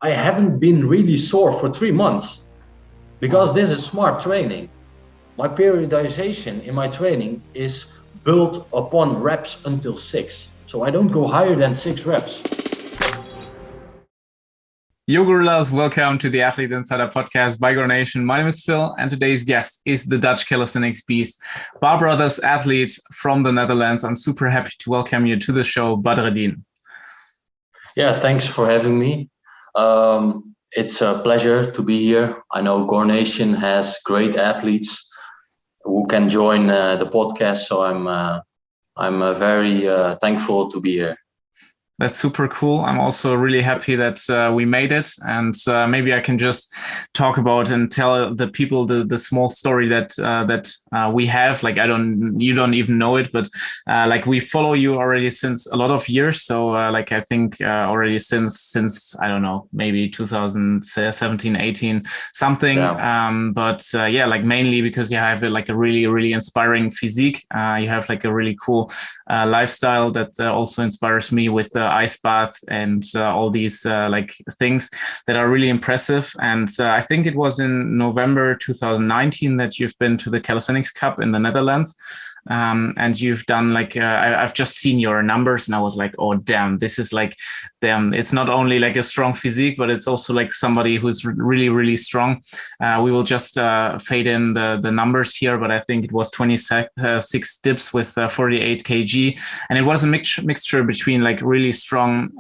I haven't been really sore for 3 months because this is smart training. My periodization in my training is built upon reps until 6. So I don't go higher than 6 reps. Yo, gorillas, welcome to the Athlete Insider podcast by Girl Nation. My name is Phil, and today's guest is the Dutch calisthenics beast, BarBrothers athlete from the Netherlands. I'm super happy to welcome you to the show, Badreddine. Yeah, thanks for having me. It's a pleasure to be here. I know Girl Nation has great athletes who can join the podcast, so I'm very thankful to be here. That's super cool. I'm also really happy that we made it, and maybe I can just talk about and tell the people the small story that we have. Like you don't even know it, but like we follow you already since a lot of years. So like I think already since I don't know, maybe 2017, 18, something. Yeah. But yeah, like mainly because you have like a really inspiring physique. You have like a really cool lifestyle that also inspires me with ice bath and all these like things that are really impressive. And I think it was in November 2019 that you've been to the Calisthenics Cup in the Netherlands. And you've done like I've just seen your numbers and I was like, oh damn, this is like damn, it's not only like a strong physique, but it's also like somebody who's really strong. We will just fade in the numbers here, but I think it was 26 dips with 48 kg, and it was a mixture between like really strong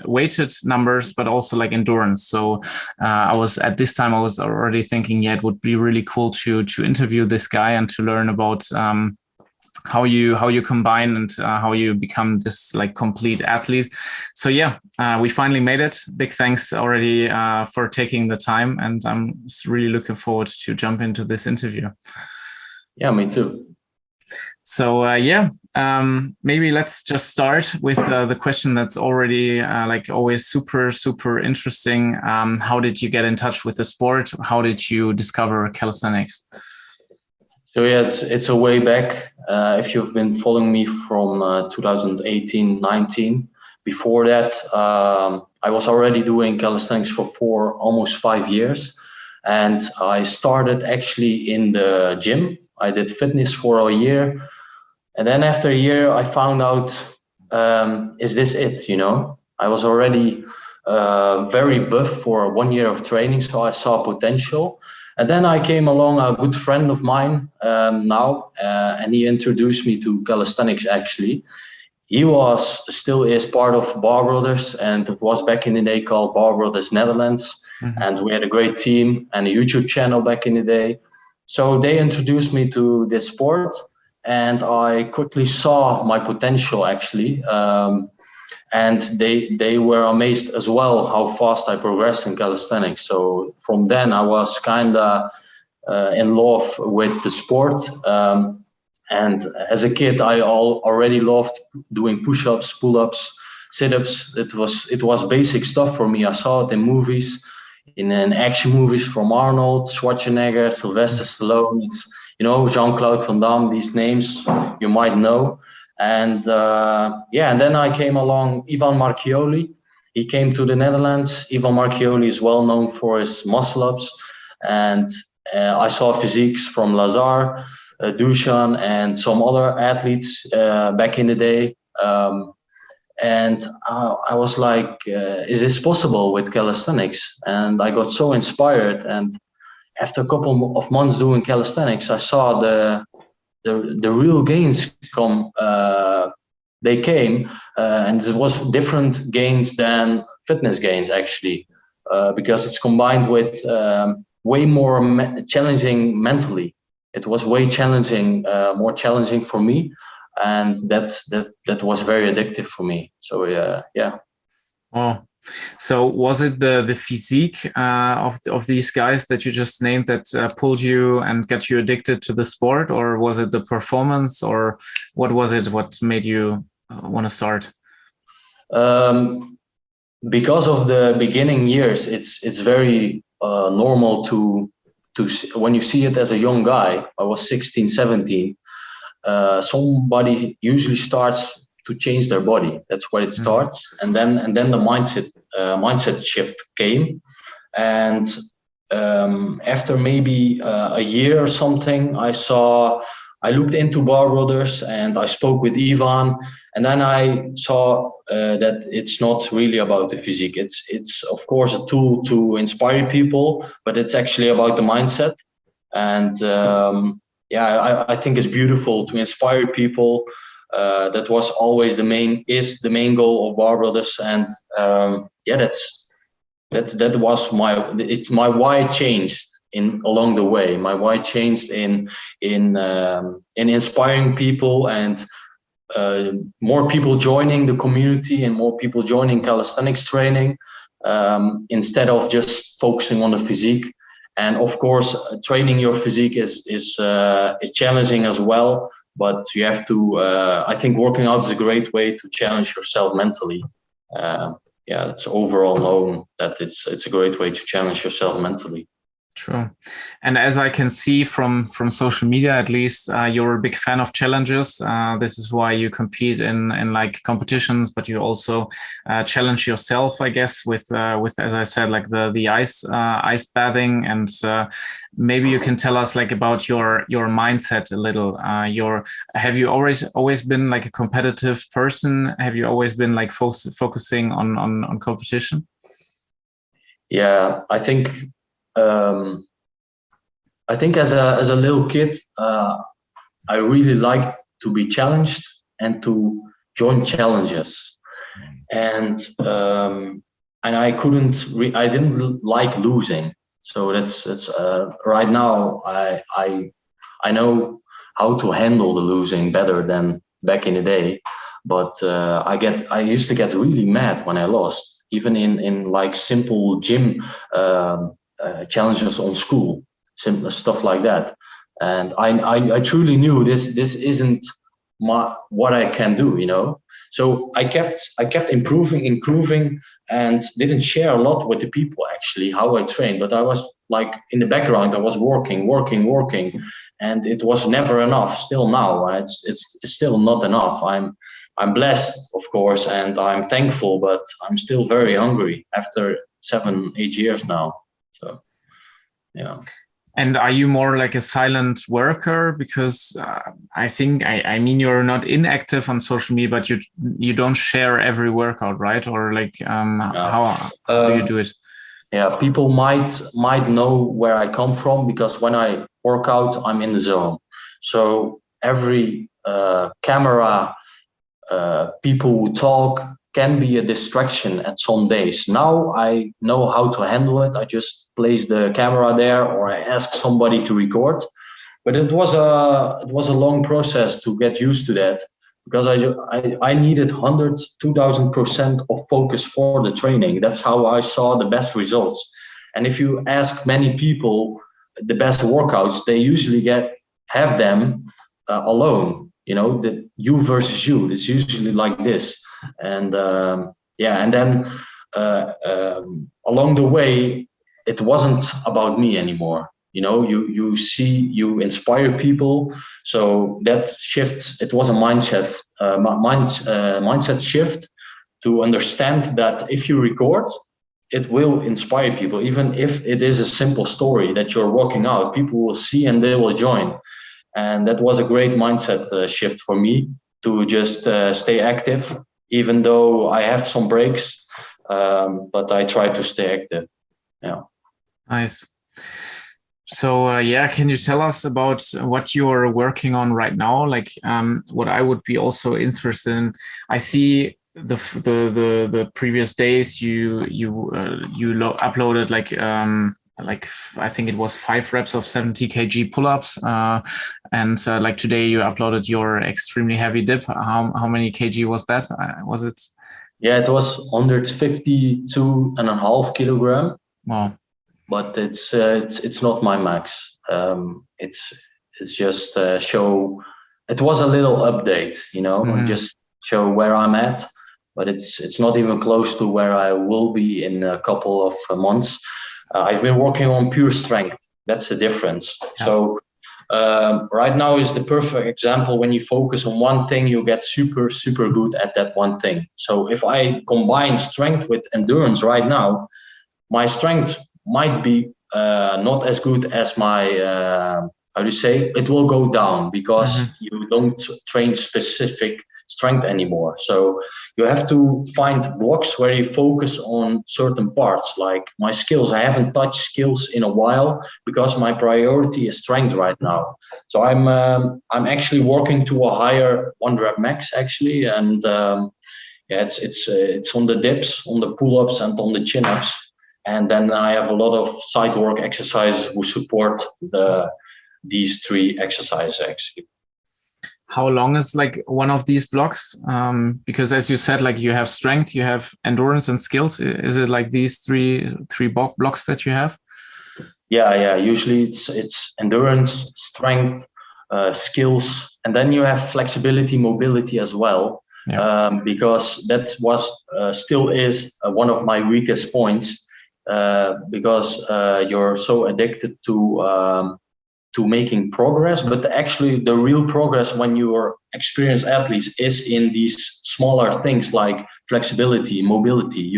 weighted numbers but also like endurance. So I was already thinking, yeah, it would be really cool to interview this guy and to learn about how you combine and how you become this like complete athlete. So yeah, we finally made it. Big thanks already for taking the time, and I'm really looking forward to jump into this interview. Yeah, me too. So maybe let's just start with the question that's already like always super interesting. How did you get in touch with the sport? How did you discover calisthenics? So yeah, it's a way back. If you've been following me from 2018-19, before that, I was already doing calisthenics for almost 5 years. And I started actually in the gym. I did fitness for a year. And then after a year, I found out, is this it? You know, I was already very buff for 1 year of training. So I saw potential. And then I came along a good friend of mine and he introduced me to calisthenics actually. He still is part of BarBrothers, and it was back in the day called BarBrothers Netherlands. Mm-hmm. And we had a great team and a YouTube channel back in the day. So they introduced me to this sport, and I quickly saw my potential actually. And they were amazed as well how fast I progressed in calisthenics. So from then I was kind of in love with the sport. And as a kid, I already loved doing push-ups, pull-ups, sit-ups. It was basic stuff for me. I saw it in movies, in action movies from Arnold, Schwarzenegger, Sylvester Stallone. It's, Jean-Claude Van Damme. These names you might know. And and then I came along Ivan Marchioli. He came to the Netherlands. Ivan Marchioli is well known for his muscle ups, and I saw physiques from Lazar, Dushan, and some other athletes back in the day. And I was like, is this possible with calisthenics? And I got so inspired. And after a couple of months doing calisthenics, I saw the real gains come. They came, and it was different gains than fitness gains actually, because it's combined with way more challenging mentally. It was way challenging, more challenging for me, and that was very addictive for me. So yeah. Oh. So was it the physique of these guys that you just named that pulled you and got you addicted to the sport, or was it the performance, or what was it? What made you want to start? Because of the beginning years, it's very normal to when you see it as a young guy. I was 16, 17. Somebody usually starts to change their body. That's where it starts, and then the mindset shift came, and after maybe a year or something, I looked into BarBrothers and I spoke with Ivan, and then I saw that it's not really about the physique. It's of course a tool to inspire people, but it's actually about the mindset. And I think it's beautiful to inspire people. That was always the main goal of BarBrothers, and that was my why changed along the way. My why changed in inspiring people, and more people joining the community and more people joining calisthenics training, instead of just focusing on the physique. And of course, training your physique is challenging as well. But you have to. I think working out is a great way to challenge yourself mentally. It's overall known that it's a great way to challenge yourself mentally. True. And as I can see from social media, at least, you're a big fan of challenges. This is why you compete in like competitions, but you also challenge yourself, I guess, with as I said, like the ice bathing. And maybe you can tell us like about your mindset a little. Have you always been like a competitive person? Have you always been like focusing on competition? Yeah, I think as a little kid, I really liked to be challenged and to join challenges, and I didn't like losing. So that's right now I know how to handle the losing better than back in the day, but I used to get really mad when I lost, even in like simple gym challenges on school, simple stuff like that. And I truly knew this isn't what I can do, you know. So I kept improving, and didn't share a lot with the people actually how I trained. But I was like in the background, I was working, and it was never enough. Still now, it's still not enough. I'm blessed, of course, and I'm thankful, but I'm still very hungry after 7-8 years now. So, yeah. And are you more like a silent worker? Because I think, I mean, you're not inactive on social media, but you don't share every workout, right? Or like, how do you do it? Yeah, people might know where I come from, because when I work out, I'm in the zone. So every camera, people who talk can be a distraction at some days. Now I know how to handle it. I just place the camera there, or I ask somebody to record. But it was a long process to get used to that, because I needed 2,000% of focus for the training. That's how I saw the best results. And if you ask many people the best workouts, they usually have them alone. You know, the you versus you. It's usually like this. And and then along the way, it wasn't about me anymore. You know, you inspire people. So that shift, it was a mindset shift, to understand that if you record, it will inspire people. Even if it is a simple story that you're working out, people will see and they will join. And that was a great mindset shift for me, to just stay active, even though I have some breaks, but I try to stay active. Yeah. Nice. So can you tell us about what you're working on right now? Like, what I would be also interested in. I see the previous days you uploaded like I think it was 5 reps of 70 kg pull-ups, and like today you uploaded your extremely heavy dip. How many kg was that? Was it? Yeah, it was 152.5 kilogram. Wow. But it's not my max. It's just show. It was a little update, you know, just show where I'm at. But it's not even close to where I will be in a couple of months. I've been working on pure strength. That's the difference. Yeah. So Right now is the perfect example. When you focus on one thing, you get super, super good at that one thing. So if I combine strength with endurance right now, my strength might be not as good as my, how do you say, it will go down because you don't train specific strength anymore. So you have to find blocks where you focus on certain parts, like my skills. I haven't touched skills in a while because my priority is strength right now. So I'm actually working to a higher 1 rep max actually, and yeah, it's on the dips, on the pull-ups, and on the chin-ups. And then I have a lot of side work exercises who support these 3 exercises actually. How long is like one of these blocks? Because as you said, like you have strength, you have endurance and skills. Is it like these three blocks that you have? Yeah. Usually it's endurance, strength, skills, and then you have flexibility, mobility as well. Yeah. Because that was still is one of my weakest points. Because you're so addicted to making progress, but actually the real progress when you are experienced athletes is in these smaller things like flexibility, mobility.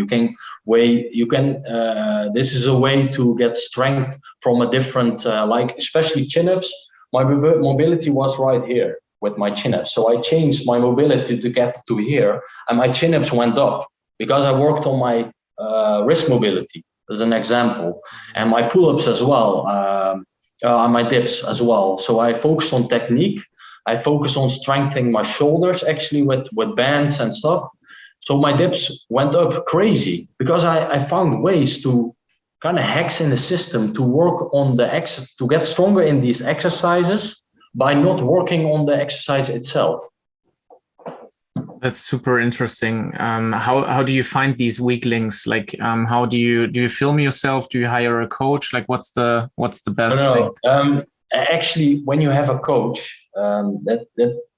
This is a way to get strength from a different, like especially chin-ups. My mobility was right here with my chin-ups. So I changed my mobility to get to here, and my chin-ups went up because I worked on my wrist mobility as an example, and my pull-ups as well. My dips as well. So I focus on technique. I focus on strengthening my shoulders actually with bands and stuff. So my dips went up crazy because I found ways to kind of hacks in the system to work on to get stronger in these exercises by not working on the exercise itself. That's super interesting. How do you find these weak links? Like, how do you film yourself? Do you hire a coach? Like, what's the best thing? Actually, when you have a coach, that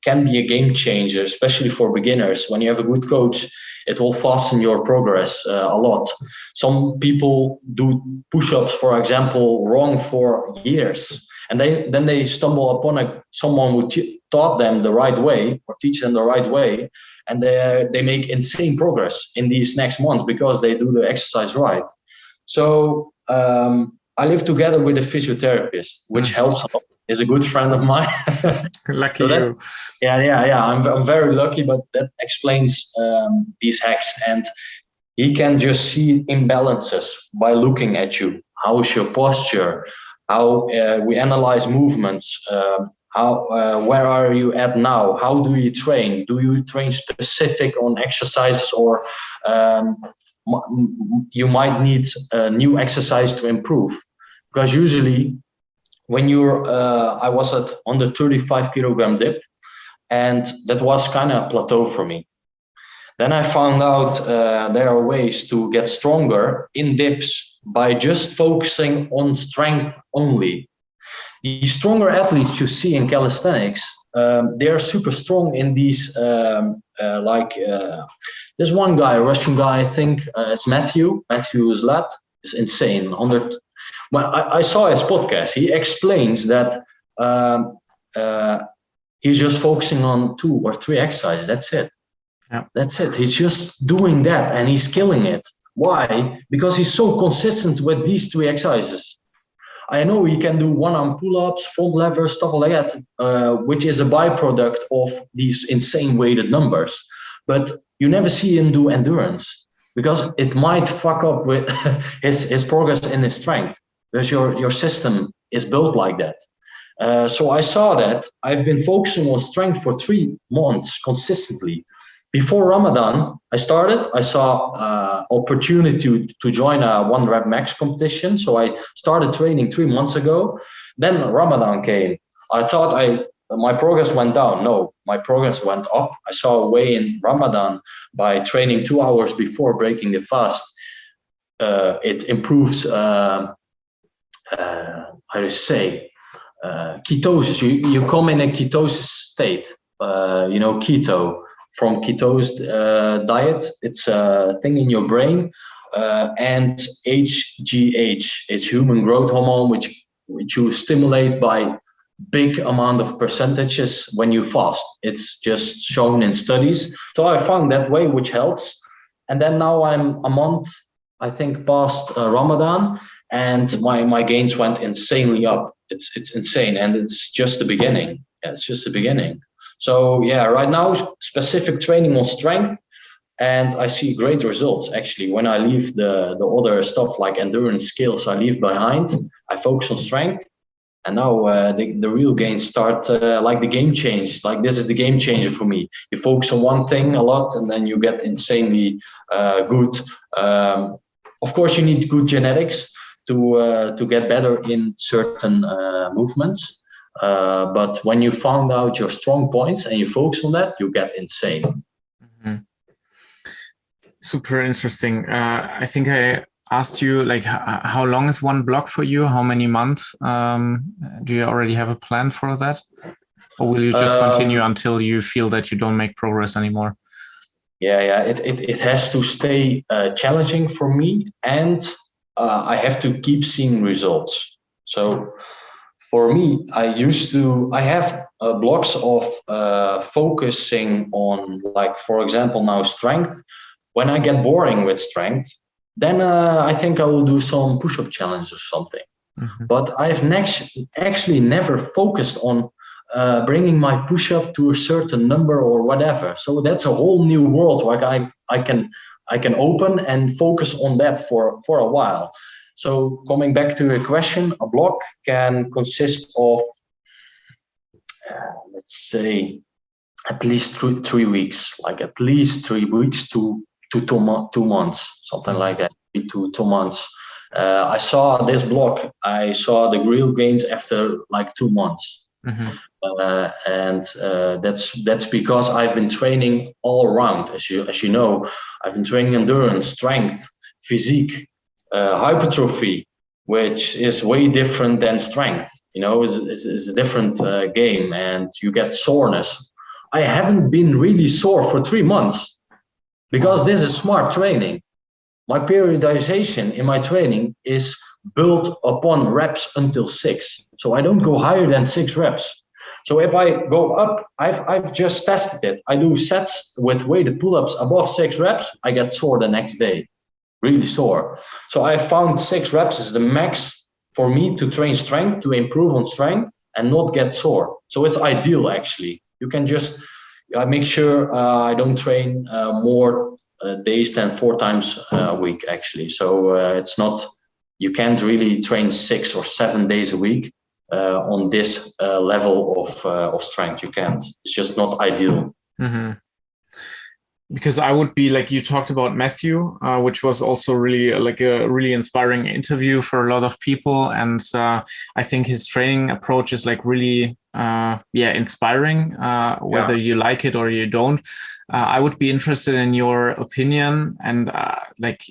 can be a game changer, especially for beginners. When you have a good coach, it will fasten your progress a lot. Some people do push-ups, for example, wrong for years, and then they stumble upon someone who taught them the right way or teach them the right way, and they make insane progress in these next months because they do the exercise right. So I live together with a physiotherapist, which helps a lot. He's a good friend of mine. Lucky you. Yeah. I'm very lucky, but that explains these hacks. And he can just see imbalances by looking at you. How is your posture? How we analyze movements. Where are you at now? How do you train? Do you train specific on exercises, or you might need a new exercise to improve? Because usually when I was on the 35 kilogram dip, and that was kind of a plateau for me. Then I found out there are ways to get stronger in dips by just focusing on strength only. The stronger athletes you see in calisthenics, they are super strong in these, there's one guy, a Russian guy, I think it's Matthew Zlat, is insane. Well, I saw his podcast. He explains that he's just focusing on 2 or 3 exercises. That's it. Yeah. That's it. He's just doing that and he's killing it. Why? Because he's so consistent with these 3 exercises. I know he can do one-arm pull-ups, front levers, stuff like that, which is a byproduct of these insane weighted numbers. But you never see him do endurance because it might fuck up with his progress in his strength, because your system is built like that. So I saw that. I've been focusing on strength for 3 months consistently. Before Ramadan, I saw opportunity to join a 1 rep max competition. So I started training 3 months ago. Then Ramadan came. I thought my progress went down. No, my progress went up. I saw a way in Ramadan by training 2 hours before breaking the fast. It improves, how to say, ketosis. You come in a ketosis state, keto. From ketose diet, it's a thing in your brain, and HGH, it's human growth hormone, which you stimulate by big amount of percentages when you fast. It's just shown in studies. So I found that way, which helps. And then now I'm a month, I think, past Ramadan, and my gains went insanely up. It's insane, and it's just the beginning. Yeah, it's just the beginning. So yeah, right now specific training on strength, and I see great results actually. When I leave the other stuff like endurance skills, I leave behind. I focus on strength, and now the real gains start. Like the game change. Like this is the game changer for me. You focus on one thing a lot, and then you get insanely good. Of course, you need good genetics to get better in certain movements. But when you found out your strong points and you focus on that, you get insane. Mm-hmm. Super interesting. I think I asked you, like, how long is one block for you? How many months? Do you already have a plan for that? Or will you just continue until you feel that you don't make progress anymore? Yeah. It has to stay challenging for me, and I have to keep seeing results. So for me, I have blocks of focusing on, like, for example, now strength. When I get boring with strength, then I think I will do some push-up challenge or something. Mm-hmm. But I've actually never focused on bringing my push-up to a certain number or whatever. So that's a whole new world where I can open and focus on that for a while. So coming back to your question, a block can consist of, let's say, at least 3 weeks, like at least 3 weeks to 2 months, something like that, 2 months. I saw this block. I saw the real gains after like 2 months. Mm-hmm. And that's because I've been training all around. As you know, I've been training endurance, strength, physique, hypertrophy, which is way different than strength. You know, is a different game, and you get soreness. I haven't been really sore for 3 months because this is smart training. My periodization in my training is built upon reps until 6. So I don't go higher than 6 reps. So if I go up, I've just tested it. I do sets with weighted pull-ups above 6 reps. I get sore the next day, really sore. So I found 6 reps is the max for me to train strength, to improve on strength and not get sore. So it's ideal, actually. You can just make sure I don't train more days than 4 times a week, actually. So it's not, you can't really train 6 or 7 days a week on this level of strength. You can't. It's just not ideal. Mm-hmm. Because I would be like, you talked about Matthew, which was also really like a really inspiring interview for a lot of people. And I think his training approach is like really, inspiring, whether you like it or you don't. I would be interested in your opinion and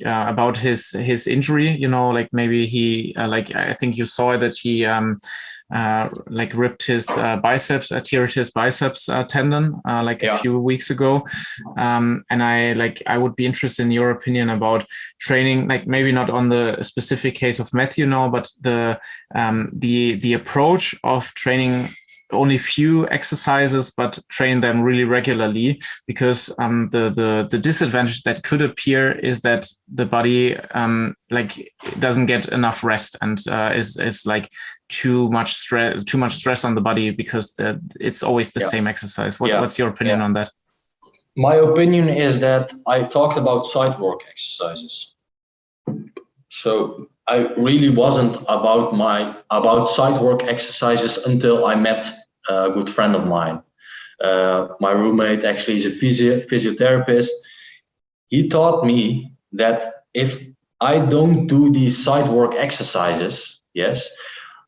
about his injury, you know, like maybe he, I think you saw that he ripped his biceps, teared his biceps tendon a few weeks ago. And I would be interested in your opinion about training, like maybe not on the specific case of Matthew now, but the approach of training only few exercises, but train them really regularly, because the disadvantage that could appear is that the body doesn't get enough rest and is like too much stress on the body because it's always the same exercise. What's your opinion on that? My opinion is that I talked about side work exercises. So I really wasn't about side work exercises until I met a good friend of mine. My roommate actually is a physiotherapist. He taught me that if I don't do these side work exercises,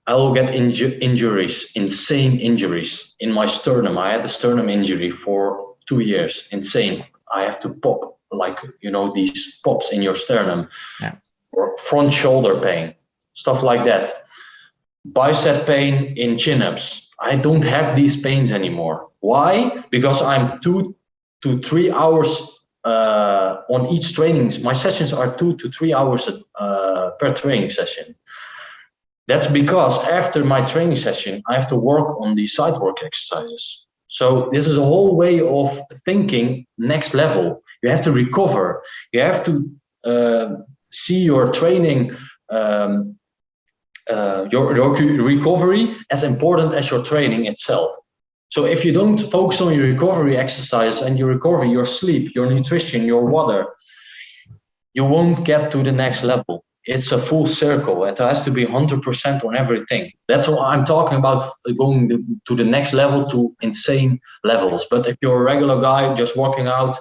I will get injuries, insane injuries in my sternum. I had a sternum injury for 2 years, insane. I have to pop, these pops in your sternum. Yeah. Or front shoulder pain, stuff like that. Bicep pain in chin-ups. I don't have these pains anymore. Why? Because I'm 2 to 3 hours on each training. My sessions are 2 to 3 hours per training session. That's because after my training session, I have to work on the side work exercises. So this is a whole way of thinking next level. You have to recover. You have to see your training, your recovery as important as your training itself. So if you don't focus on your recovery exercise and your recovery, your sleep, your nutrition, your water, you won't get to the next level. It's a full circle. It has to be 100% on everything. That's what I'm talking about, going to the next level, to insane levels. But if you're a regular guy just working out,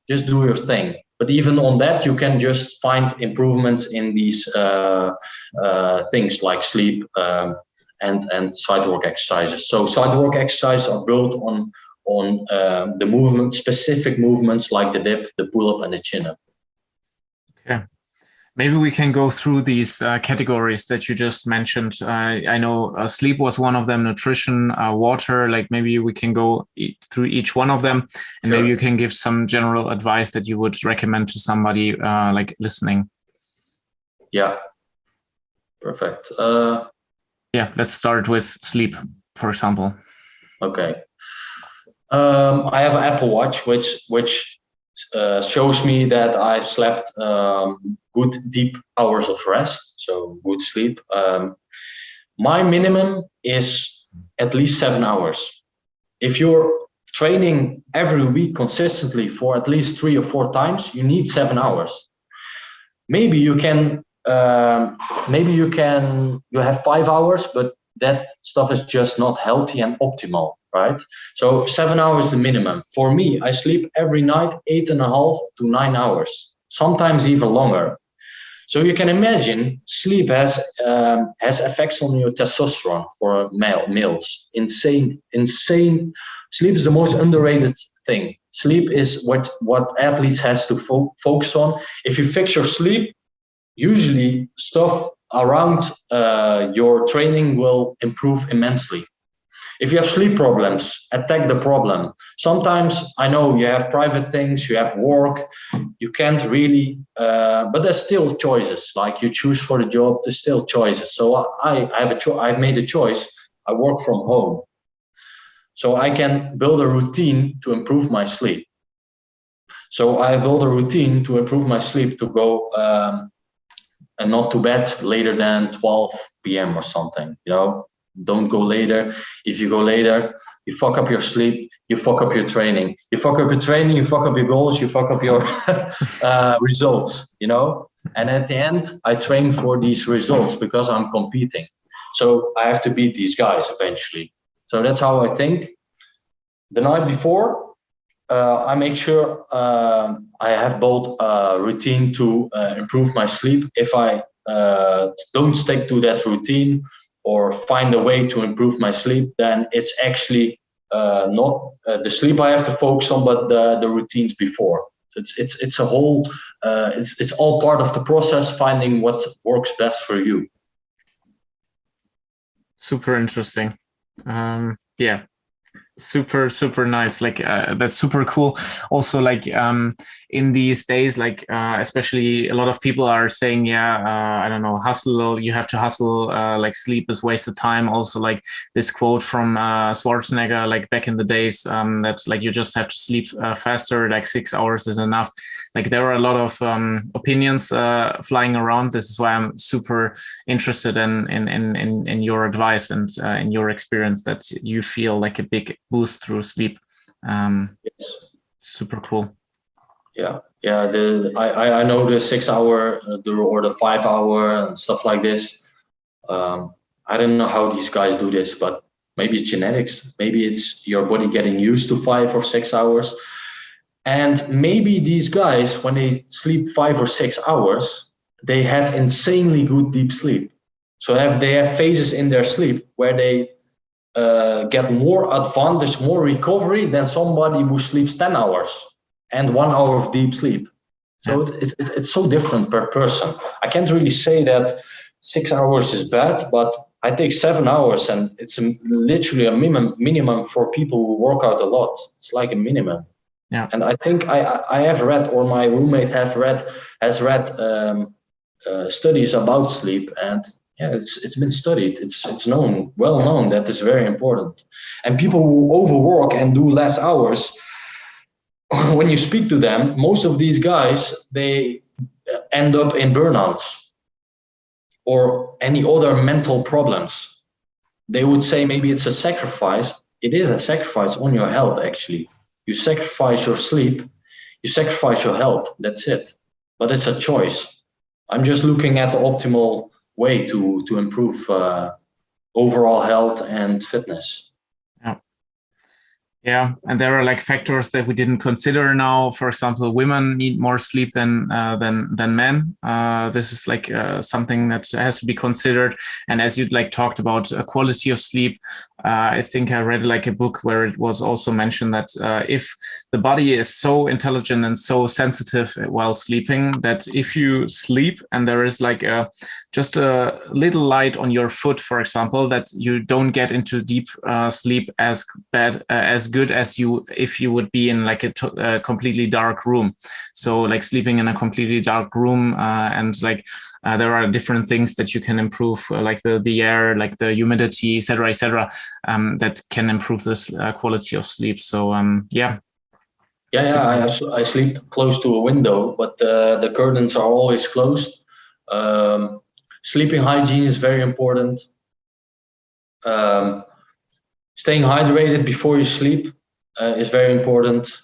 just do your thing. But even on that, you can just find improvements in these things like sleep and side work exercises. So side work exercises are built on the movement, specific movements like the dip, the pull-up, and the chin-up. Okay. Maybe we can go through these categories that you just mentioned. I know sleep was one of them, nutrition, water, like maybe we can go through each one of them, and maybe you can give some general advice that you would recommend to somebody like listening. Yeah, perfect. Yeah, let's start with sleep, for example. Okay. I have an Apple Watch, which shows me that I've slept good deep hours of rest, so good sleep. My minimum is at least 7 hours. If you're training every week consistently for at least 3 or 4 times, you need 7 hours. Maybe you have 5 hours, but that stuff is just not healthy and optimal, right? So 7 hours is the minimum. For me, I sleep every night 8.5 to 9 hours, sometimes even longer. So you can imagine sleep has effects on your testosterone for males. Insane. Sleep is the most underrated thing. Sleep is what athletes has to focus on. If you fix your sleep, usually stuff around your training will improve immensely. If you have sleep problems, attack the problem. Sometimes I know you have private things, you have work, you can't really, but there's still choices. Like you choose for the job, there's still choices. So I've made a choice. I work from home, so I can build a routine to improve my sleep. So I build a routine to improve my sleep, to go and not to bed later than 12 p.m. or something, you know. Don't go later. If you go later, you fuck up your sleep, you fuck up your training. You fuck up your training, you fuck up your goals, you fuck up your results, you know. And at the end, I train for these results because I'm competing. So I have to beat these guys eventually. So that's how I think. The night before, I make sure I have built a routine to improve my sleep. If I don't stick to that routine or find a way to improve my sleep, then it's actually not the sleep I have to focus on, but the routines before. It's a whole. It's all part of the process, finding what works best for you. Super interesting. Yeah. Super nice. Like that's super cool. Also, like in these days, like especially a lot of people are saying, I don't know, hustle, you have to hustle, like sleep is wasted time. Also, like this quote from Schwarzenegger, like back in the days, that's like you just have to sleep faster, like 6 hours is enough. Like there are a lot of opinions flying around. This is why I'm super interested in your advice and in your experience, that you feel like a big boost through sleep. Yes. Super cool. Yeah. I know the 6 hour or the 5 hour and stuff like this. I don't know how these guys do this, but maybe it's genetics. Maybe it's your body getting used to 5 or 6 hours. And maybe these guys, when they sleep 5 or 6 hours, they have insanely good deep sleep. So they have phases in their sleep where they get more advantage, more recovery than somebody who sleeps 10 hours and 1 hour of deep sleep. So it's so different per person. I can't really say that 6 hours is bad, but I take 7 hours, and it's literally a minimum for people who work out a lot. It's like a minimum. Yeah. And I think I have read, or my roommate has read studies about sleep, and Yeah, it's been studied. It's known, well known that it's very important. And people who overwork and do less hours, when you speak to them, most of these guys, they end up in burnouts or any other mental problems. They would say maybe it's a sacrifice. It is a sacrifice on your health, actually. You sacrifice your sleep, you sacrifice your health, that's it. But it's a choice. I'm just looking at the optimal way to improve overall health and fitness. Yeah, and there are like factors that we didn't consider now. For example, women need more sleep than men. This is like something that has to be considered. And as you like talked about quality of sleep, I think I read like a book where it was also mentioned that if the body is so intelligent and so sensitive while sleeping, that if you sleep and there is like just a little light on your foot, for example, that you don't get into deep sleep as good as you if you would be in like a completely dark room. So like sleeping in a completely dark room and like there are different things that you can improve, like the air, like the humidity, etc., that can improve this quality of sleep. So yeah. Yeah, I sleep close to a window, but the curtains are always closed. Sleeping hygiene is very important. Staying hydrated before you sleep is very important.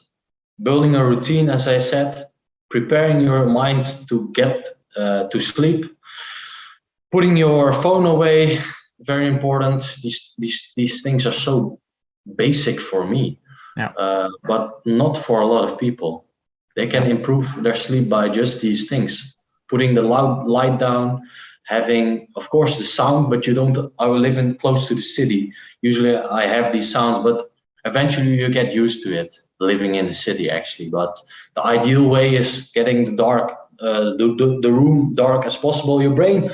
Building a routine, as I said, preparing your mind to get to sleep. Putting your phone away, very important. These things are so basic for me. Yeah. But not for a lot of people. They can improve their sleep by just these things. Putting the loud light down, having, of course, the sound, but you don't, I live in close to the city. Usually I have these sounds, but eventually you get used to it, living in the city actually. But the ideal way is getting the dark, the room dark as possible. Your brain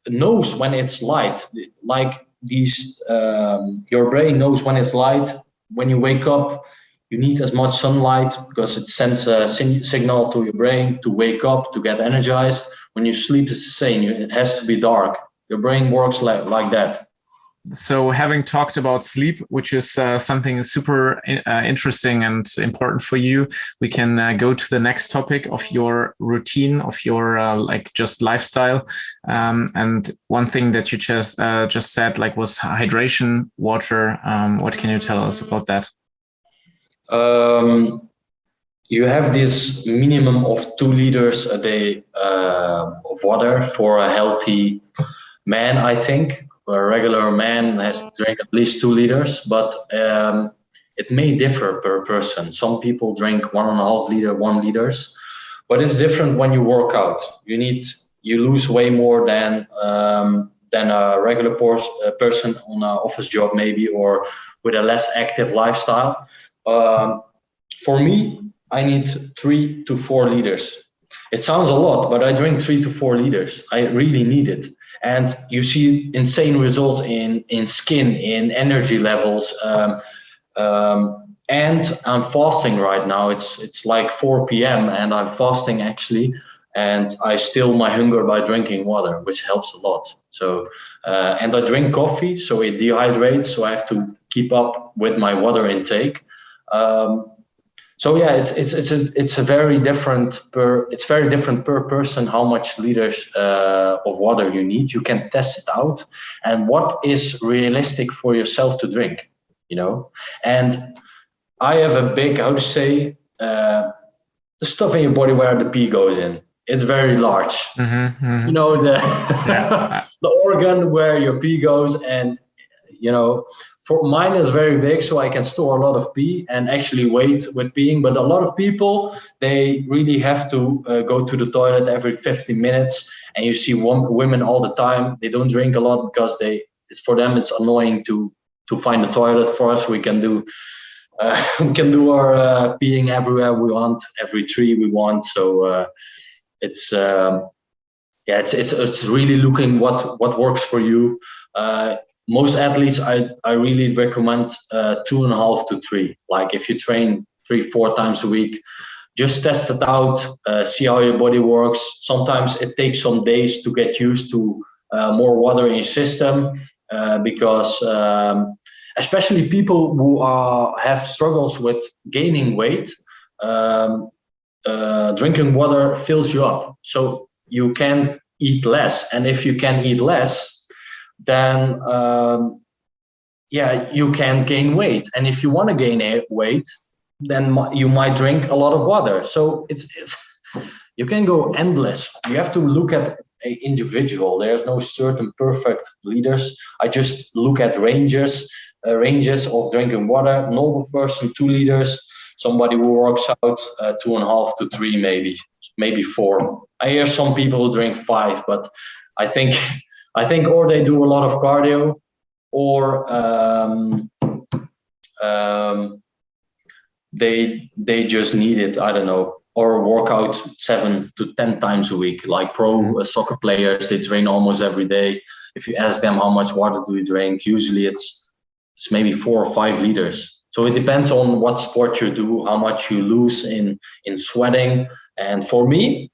knows when it's light, like these, your brain knows when it's light. When you wake up, you need as much sunlight because it sends a signal to your brain to wake up, to get energized. When you sleep, it's the same. It has to be dark. Your brain works like that. So having talked about sleep, which is something super interesting and important for you, we can go to the next topic of your routine, of your like just lifestyle. And one thing that you just said like was hydration, water. What can you tell us about that? You have this minimum of 2 liters a day of water for a healthy man, I think. A regular man has to drink at least 2 liters, but it may differ per person. Some people drink 1.5 liter, 1 liters, but it's different when you work out. You lose way more than a regular person on an office job maybe, or with a less active lifestyle. For me, I need 3 to 4 liters. It sounds a lot, but I drink 3 to 4 liters. I really need it. And you see insane results in skin, in energy levels. And I'm fasting right now. It's like 4 p.m. and I'm fasting actually. And I still my hunger by drinking water, which helps a lot. So, and I drink coffee, so it dehydrates. So I have to keep up with my water intake. So yeah, it's very different per person how much liters of water you need. You can test it out, and what is realistic for yourself to drink, you know. And I have a big, how to say, the stuff in your body where the pee goes in. It's very large. You know, the the organ where your pee goes, and you know. For mine is very big, so I can store a lot of pee and actually wait with peeing. But a lot of people, they really have to go to the toilet every 50 minutes. And you see women all the time. They don't drink a lot because for them it's annoying to find the toilet. For us, we can do our peeing everywhere we want, every tree we want. So it's really looking what works for you. Most athletes, I really recommend 2.5 to 3. Like if you train 3-4 times a week, just test it out, see how your body works. Sometimes it takes some days to get used to more water in your system, because especially people who have struggles with gaining weight, drinking water fills you up, so you can eat less. And if you can eat less, then you can gain weight. And if you want to gain weight, then you might drink a lot of water. So it's you can go endless. You have to look at an individual. There's no certain perfect leaders. I just look at ranges of drinking water. Normal person, 2 liters. Somebody who works out 2.5 to 3, maybe 4. I hear some people who drink 5, but I think or they do a lot of cardio, or they just need it. I don't know. Or work out 7 to 10 times a week, like pro soccer players. They train almost every day. If you ask them how much water do you drink, usually it's maybe 4 or 5 liters. So it depends on what sport you do, how much you lose in sweating. And for me,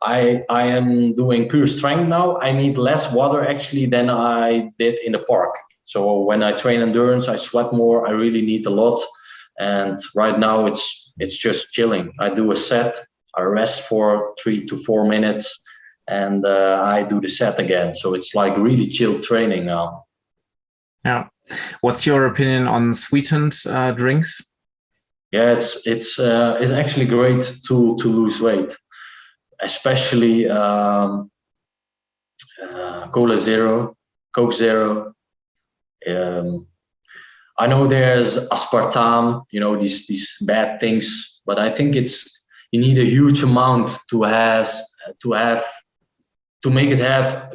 I am doing pure strength now. I need less water actually than I did in the park. So when I train endurance, I sweat more. I really need a lot. And right now it's just chilling. I do a set, I rest for 3 to 4 minutes, and I do the set again. So it's like really chill training now. Yeah. What's your opinion on sweetened drinks? Yeah, it's actually great to lose weight, especially Cola Zero, Coke Zero. I know there's aspartame, these bad things, but I think you need a huge amount to make it have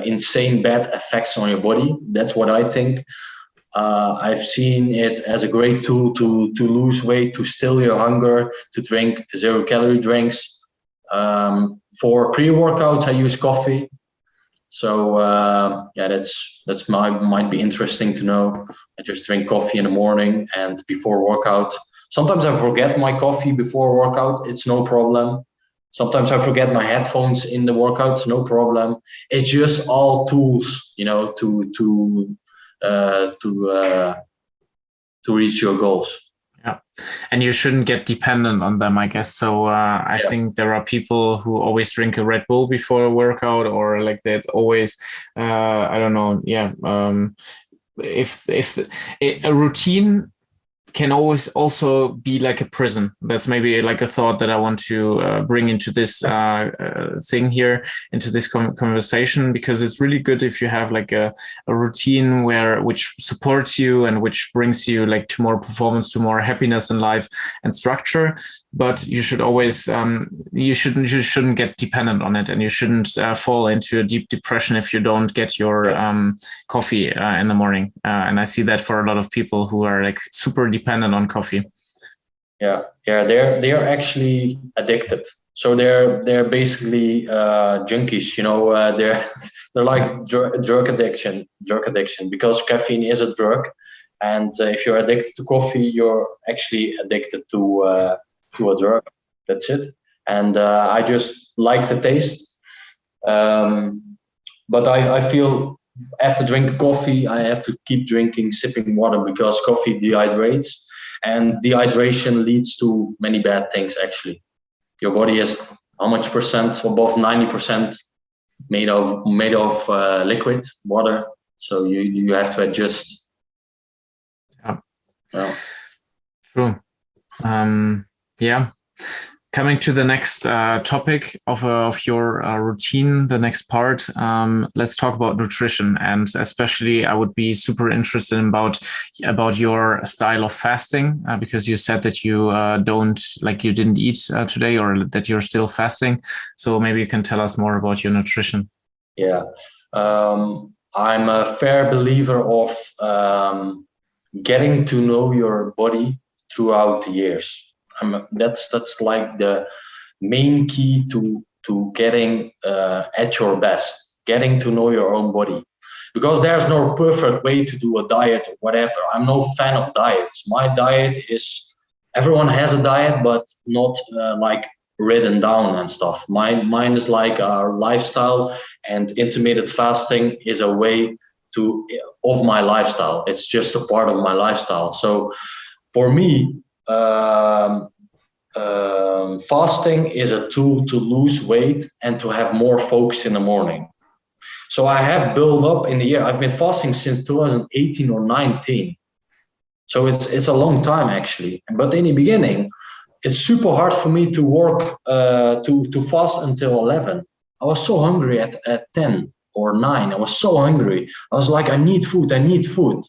insane bad effects on your body. That's what I think. I've seen it as a great tool to lose weight, to still your hunger, to drink 0-calorie drinks. For pre-workouts, I use coffee. So that's might be interesting to know. I just drink coffee in the morning and before workout. Sometimes I forget my coffee before workout. It's no problem. Sometimes I forget my headphones in the workouts. No problem. It's just all tools, to reach your goals. Yeah, and you shouldn't get dependent on them, I guess. So I think there are people who always drink a Red Bull before a workout, or like that always, I don't know. Yeah, if a routine can always also be like a prison. That's maybe like a thought that I want to bring into this thing here, into this conversation, because it's really good if you have like a routine which supports you and which brings you like to more performance, to more happiness in life and structure. But you should always you shouldn't get dependent on it, and you shouldn't fall into a deep depression if you don't get your coffee in the morning. And I see that for a lot of people who are like super dependent on coffee. Yeah, they are actually addicted. So they're basically junkies. They're like drug addiction because caffeine is a drug, and if you're addicted to coffee, you're actually addicted to a drug. That's it. And I just like the taste, but I feel after drinking coffee, I have to keep sipping water, because coffee dehydrates, and dehydration leads to many bad things. Actually, your body is how much percent? Above 90% made of liquid water. So you have to adjust. Yeah. Well. True. Yeah. Coming to the next topic of your routine, the next part, let's talk about nutrition. And especially I would be super interested about your style of fasting, because you said that you you didn't eat today, or that you're still fasting. So maybe you can tell us more about your nutrition. Yeah, I'm a fair believer of getting to know your body throughout the years. That's like the main key to getting at your best, getting to know your own body, because there's no perfect way to do a diet or whatever. I'm no fan of diets. My diet is, everyone has a diet, but not like written down and stuff. Mine is like a lifestyle, and intermittent fasting is a way of my lifestyle. It's just a part of my lifestyle. So for me, fasting is a tool to lose weight and to have more focus in the morning. So I have built up in the year. I've been fasting since 2018 or 19. So it's a long time actually. But in the beginning, it's super hard for me to work to fast until 11. I was so hungry at 10 or 9. I was so hungry. I was like, I need food.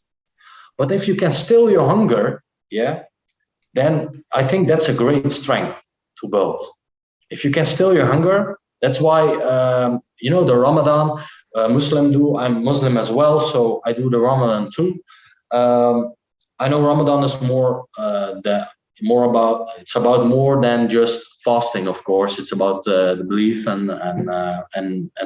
But if you can still your hunger, then I think that's a great strength to build. If you can still your hunger, that's why the Ramadan Muslim do. I'm Muslim as well, so I do the Ramadan too. I know Ramadan is more about more than just fasting. Of course, it's about the belief and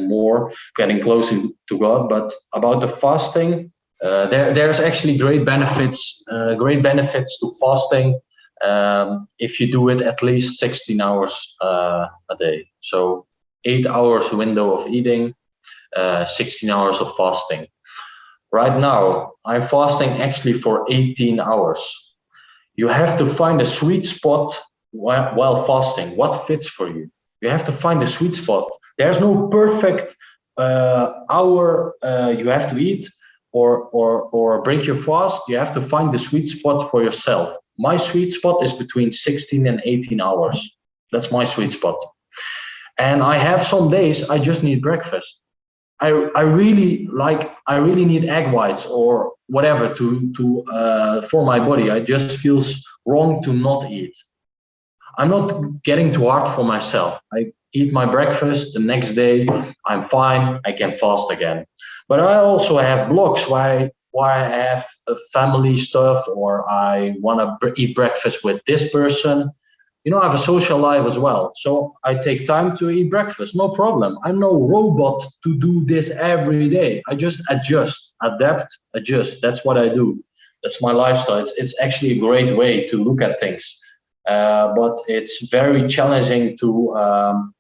more getting closer to God. But about the fasting, there's actually great benefits to fasting if you do it at least 16 hours a day. So 8 hours window of eating, 16 hours of fasting. Right now, I'm fasting actually for 18 hours. You have to find a sweet spot while fasting. What fits for you? You have to find a sweet spot. There's no perfect hour you have to eat or break your fast. You have to find the sweet spot for yourself. My sweet spot is between 16 and 18 hours. That's my sweet spot. And I have some days I just need breakfast. I really need egg whites or whatever for my body. I just feels wrong to not eat. I'm not getting too hard for myself. I eat my breakfast, the next day I'm fine, I can fast again. But I also have blocks why I have family stuff, or I want to eat breakfast with this person. I have a social life as well. So I take time to eat breakfast, no problem. I'm no robot to do this every day. I just adapt. That's what I do. That's my lifestyle. It's actually a great way to look at things. But it's very challenging to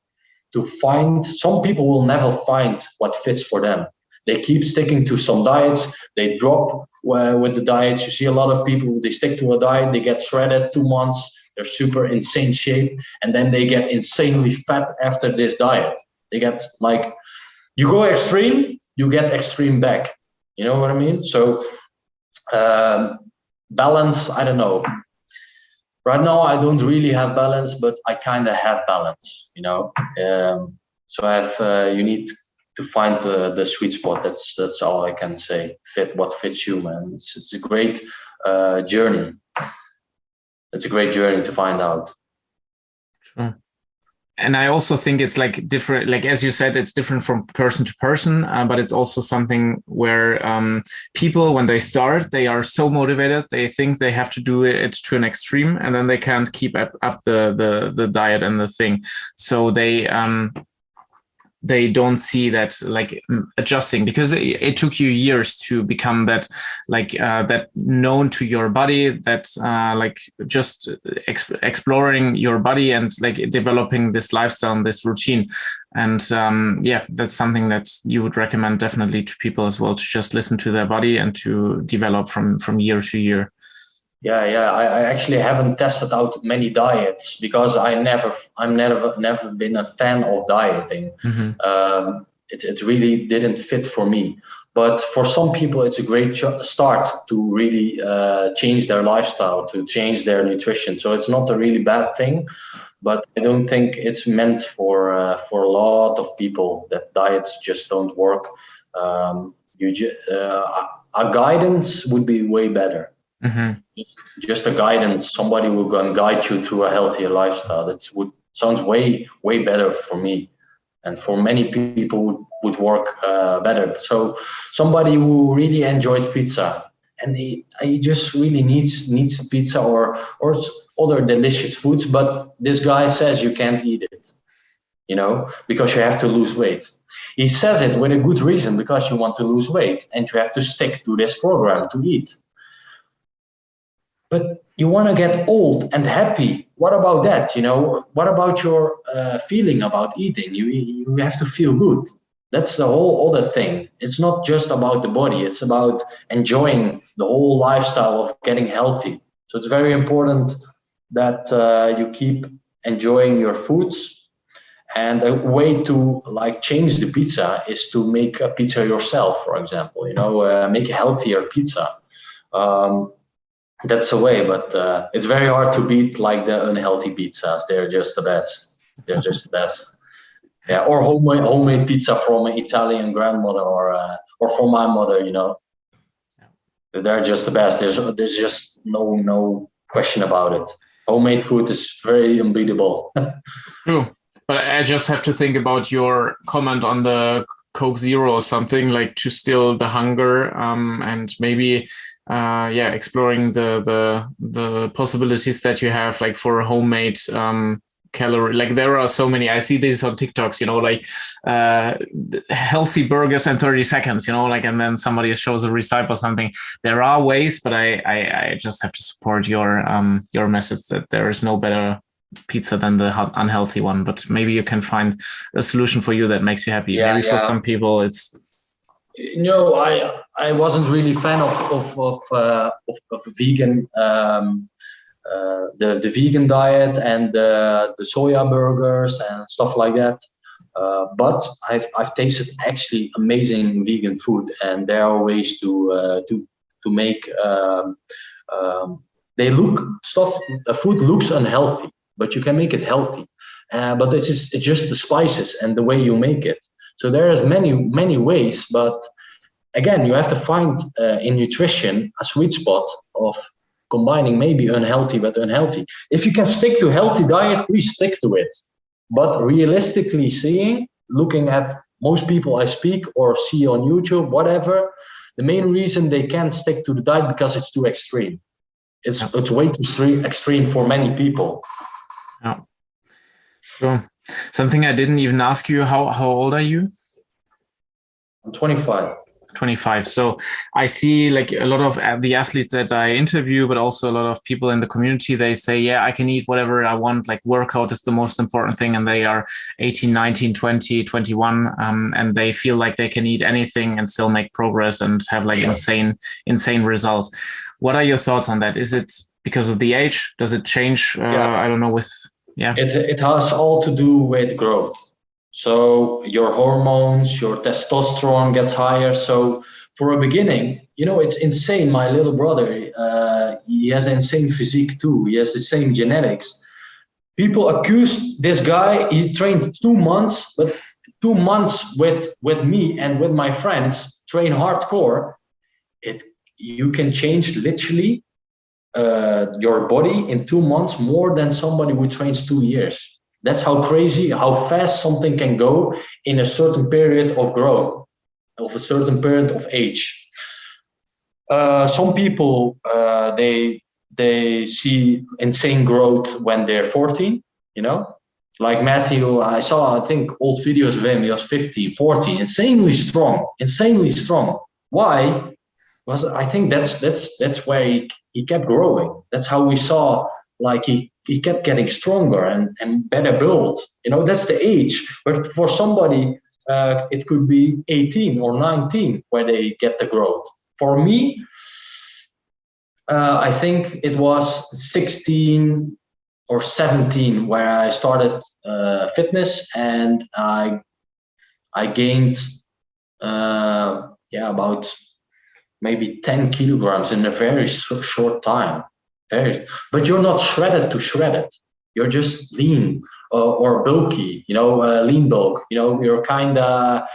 find. Some people will never find what fits for them. They keep sticking to some diets. They drop with the diets. You see a lot of people, they stick to a diet, they get shredded 2 months. They're super insane shape, and then they get insanely fat after this diet. They get like, you go extreme, you get extreme back. You know what I mean? So balance, I don't know. Right now, I don't really have balance, but I kind of have balance, So I have, you need to find the sweet spot. That's all I can say. What fits you, man. It's a great journey. It's a great journey to find out. Sure. And I also think it's like different, like as you said, it's different from person to person, but it's also something where people, when they start, they are so motivated, they think they have to do it to an extreme, and then they can't keep up the diet and the thing. So they don't see that like adjusting, because it took you years to become that that known to your body, that like just exploring your body and like developing this lifestyle and this routine. And that's something that you would recommend definitely to people as well, to just listen to their body and to develop from year to year. Yeah. I actually haven't tested out many diets because I'm never been a fan of dieting. Mm-hmm. It really didn't fit for me. But for some people, it's a great start to really change their lifestyle, to change their nutrition. So it's not a really bad thing, but I don't think it's meant for a lot of people. That diets just don't work. A guidance would be way better. Mm-hmm. Just a guidance, somebody will go and guide you through a healthier lifestyle. Sounds way better for me, and for many people would work better. So somebody who really enjoys pizza and he just really needs pizza or other delicious foods, but this guy says you can't eat it, because you have to lose weight. He says it with a good reason, because you want to lose weight and you have to stick to this program to eat. But you want to get old and happy what about that? You know, what about your feeling about eating? You have to feel good. That's the whole other thing. It's not just about the body. It's about enjoying the whole lifestyle of getting healthy. So it's very important that you keep enjoying your foods. And a way to like change the pizza is to make a pizza yourself, for example. You know, make a healthier pizza. That's a way, but it's very hard to beat like the unhealthy pizzas. They're just the best. They're just the best. Yeah, or homemade pizza from an Italian grandmother or from my mother. You know, they're just the best. There's just no question about it. Homemade food is very unbeatable. True. But I just have to think about your comment on the Coke Zero or something, like to still the hunger, and maybe exploring the possibilities that you have, like for homemade calorie. Like there are so many. I see this on TikToks, you know, like healthy burgers in 30 seconds, you know, like, and then somebody shows a recipe or something. There are ways, but I just have to support your message that there is no better pizza than the unhealthy one, but maybe you can find a solution for you that makes you happy. Maybe for some people it's, you know, I wasn't really fan of vegan the vegan diet and the soya burgers and stuff like that, but I've tasted actually amazing vegan food, and there are ways to make food looks unhealthy, but you can make it healthy. But it's just the spices and the way you make it. So there's many ways, but again, you have to find in nutrition a sweet spot of combining maybe unhealthy but unhealthy. If you can stick to healthy diet, please stick to it. But realistically looking at most people I speak or see on YouTube, whatever, the main reason they can't stick to the diet because it's too extreme. It's way too extreme for many people. Yeah. So something I didn't even ask you, how old are you? I'm 25. 25. So I see like a lot of the athletes that I interview, but also a lot of people in the community, they say, yeah, I can eat whatever I want. Like workout is the most important thing. And they are 18, 19, 20, 21. And they feel like they can eat anything and still make progress and have like insane results. What are your thoughts on that? Is it because of the age? Does it change? I don't know It has all to do with growth. So your hormones, your testosterone gets higher. So for a beginning, you know, it's insane. My little brother, he has insane physique too. He has the same genetics. People accuse this guy. He trained 2 months, but 2 months with me and with my friends, train hardcore. You can change literally your body in 2 months more than somebody who trains 2 years. That's how crazy, how fast something can go in a certain period of growth, of a certain period of age. Some people, they see insane growth when they're 14, you know? Like Matthew, I think old videos of him, he was 15, 14, insanely strong. Why? Because I think that's where he kept growing. That's how we saw, like he kept getting stronger and better built. You know, that's the age. But for somebody, it could be 18 or 19 where they get the growth. For me, I think it was 16 or 17 where I started fitness, and I gained about maybe 10 kilograms in a very short time. But you're not shredded to shredded. You're just lean or bulky, you know, lean bulk. You know, you're kind of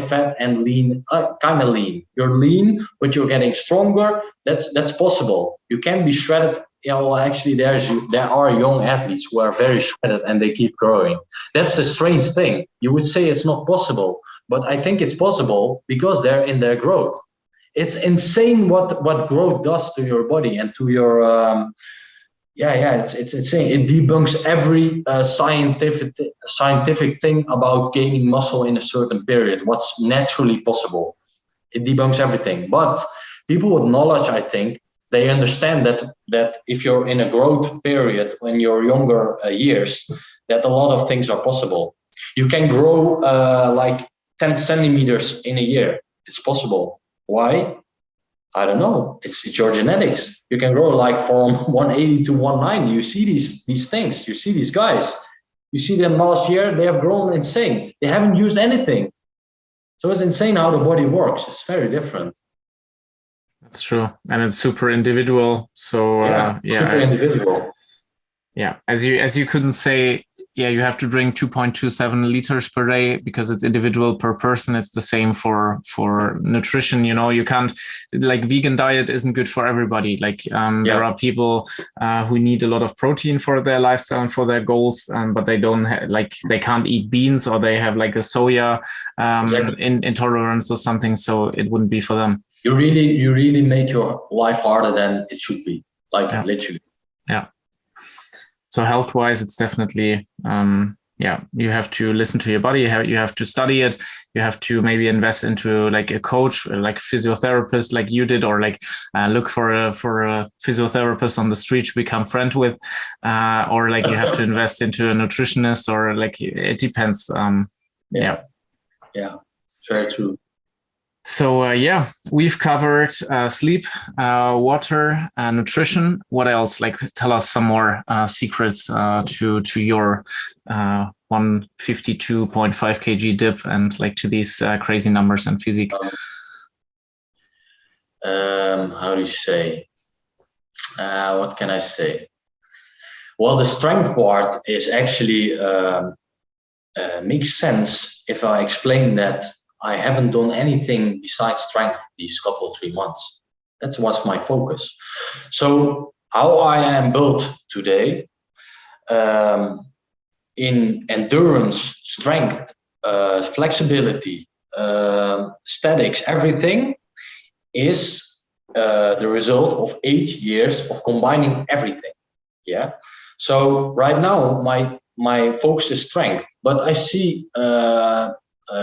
fat and lean, kind of lean. You're lean, but you're getting stronger. That's possible. You can be shredded. Yeah, well, actually, there are young athletes who are very shredded and they keep growing. That's the strange thing. You would say it's not possible, but I think it's possible because they're in their growth. It's insane what growth does to your body and to your it's insane. It debunks every scientific thing about gaining muscle in a certain period, what's naturally possible. It debunks everything. But people with knowledge, I think, they understand that if you're in a growth period when you're younger years, that a lot of things are possible. You can grow like 10 centimeters in a year. It's possible. Why? I don't know. It's your genetics. You can grow like from 180 to 190. You see these things. You see these guys. You see them last year. They have grown insane. They haven't used anything. So it's insane how the body works. It's very different. That's true, and it's super individual. So super individual. Yeah, as you couldn't say, you have to drink 2.27 liters per day because it's individual per person. It's the same for nutrition. You can't, like, vegan diet isn't good for everybody. Like there are people who need a lot of protein for their lifestyle and for their goals, but they don't they can't eat beans, or they have like a soya intolerance or something. So it wouldn't be for them. You really make your life harder than it should be. Literally. Yeah. So health-wise, it's definitely, you have to listen to your body. You have to study it. You have to maybe invest into like a coach, like physiotherapist, like you did, or like look for a physiotherapist on the street to become friend with, or like you have to invest into a nutritionist, or like it depends. Yeah, very true. So we've covered sleep, water, nutrition. What else? Like, tell us some more secrets to your 152.5 kg dip, and like to these crazy numbers and physique. How do you say? What can I say? Well, the strength part is actually makes sense if I explain that I haven't done anything besides strength these 3 months. That was my focus. So how I am built today, in endurance, strength, flexibility, statics, everything is the result of 8 years of combining everything. Yeah. So right now my focus is strength, but I see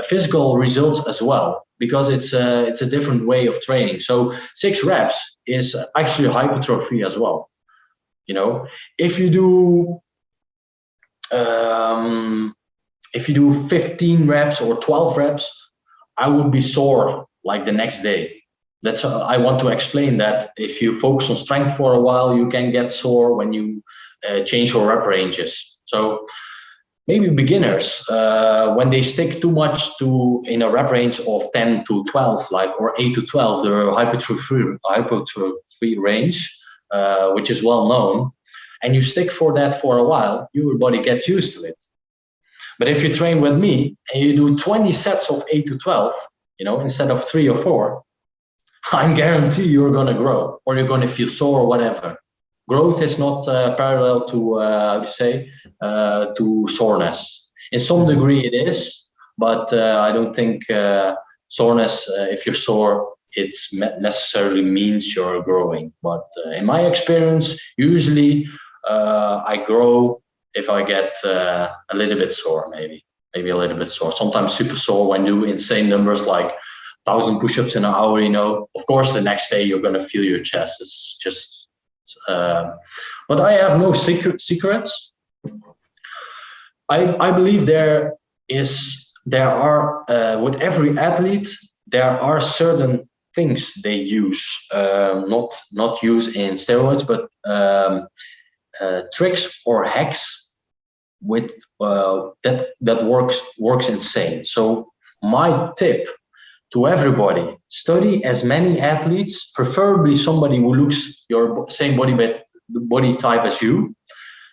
physical results as well, because it's a different way of training. So 6 reps is actually hypertrophy as well. If you do 15 reps or 12 reps, I would be sore like the next day. That's I want to explain that if you focus on strength for a while, you can get sore when you change your rep ranges. So maybe beginners, when they stick too much in a rep range of 10 to 12, or 8 to 12, the hypertrophy range, which is well known, and you stick for that for a while, your body gets used to it. But if you train with me and you do 20 sets of 8 to 12, instead of 3 or 4, I guarantee you're going to grow, or you're going to feel sore or whatever. Growth is not parallel to to soreness. In some degree it is, but I don't think soreness, if you're sore, it necessarily means you're growing. But in my experience, usually I grow if I get a little bit sore, maybe a little bit sore. Sometimes super sore when you do insane numbers like 1,000 push-ups in an hour. Of course, the next day you're going to feel your chest. It's just. But I have no secrets. I believe there are with every athlete there are certain things they use, not use in steroids, but tricks or hacks with that works insane. So my tip to everybody: study as many athletes, preferably somebody who looks your same body type as you.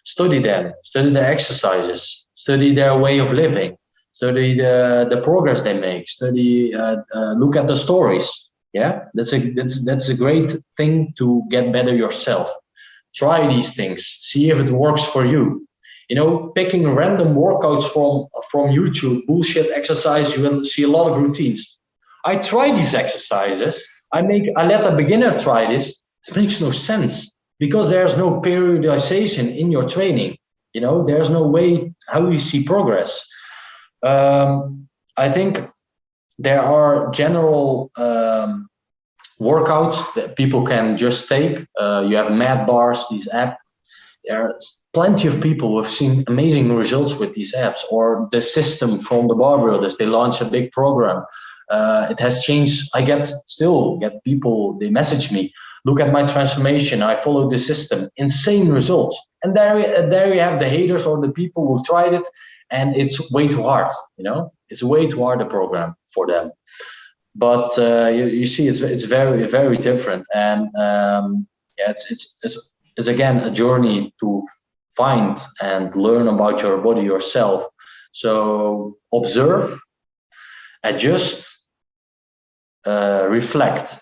Study them, study their exercises, study their way of living, study the progress they make, look at the stories. Yeah, that's a great thing to get better yourself. Try these things, see if it works for you. Picking random workouts from YouTube, bullshit exercise, you will see a lot of routines. I try these exercises. I let a beginner try this. It makes no sense, because there's no periodization in your training. There's no way how you see progress. I think there are general workouts that people can just take. You have Mad Bars, these apps. There are plenty of people who have seen amazing results with these apps, or the system from the BarBrothers. They launched a big program. It has changed. I still get people, they message me, look at my transformation. I follow the system, insane results. And there you have the haters or the people who tried it, and it's way too hard. It's way too hard, a program for them. But you see, it's very, very different. And it's again a journey to find and learn about your body yourself. So observe, adjust, reflect,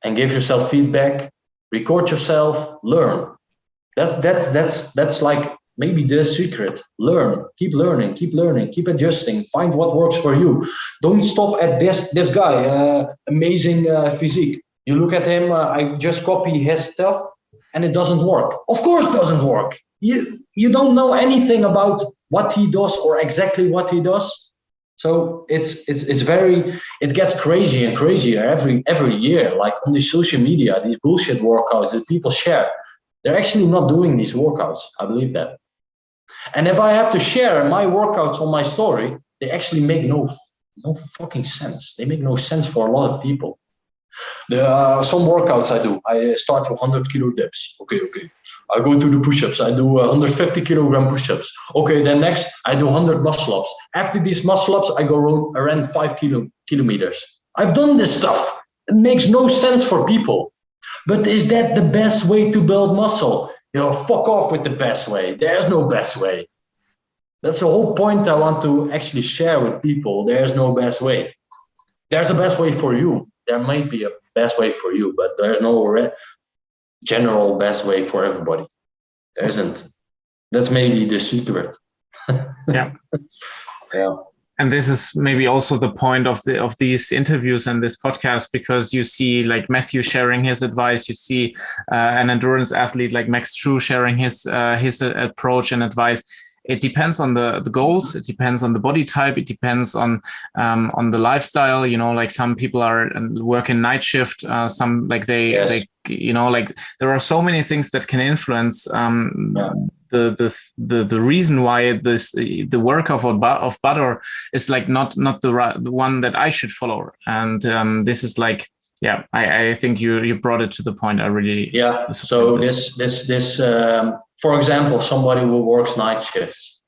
and give yourself feedback. Record yourself, learn. That's like maybe the secret. Learn, keep learning, keep adjusting. Find what works for you. Don't stop at this guy, amazing physique. You look at him. I just copy his stuff, and it doesn't work. Of course, it doesn't work. You don't know anything about what he does or exactly what he does. So it gets crazier and crazier every year. Like on the social media, these bullshit workouts that people share, they're actually not doing these workouts. I believe that. And if I have to share my workouts on my story, they actually make no fucking sense. They make no sense for a lot of people. There are some workouts I do. I start with 100 kilo dips. Okay. I go to the push-ups. I do 150 kilogram push-ups. Okay, then next I do 100 muscle-ups. After these muscle-ups, I go around 5 kilometers. I've done this stuff. It makes no sense for people. But is that the best way to build muscle? Fuck off with the best way. There's no best way. That's the whole point I want to actually share with people. There's no best way. There's a best way for you. There might be a best way for you, but there's no general best way for everybody. There isn't. That's maybe the secret. Yeah. Yeah. And this is maybe also the point of these interviews and this podcast, because you see like Matthew sharing his advice, you see an endurance athlete like Max True sharing his approach and advice. It depends on the goals. It depends on the body type. It depends on the lifestyle. Like some people are working night shift. Some like they like there are so many things that can influence the reason why the work of Badr is like not the one that I should follow. And this is like, yeah, I think you brought it to the point. I really So this for example, somebody who works night shifts,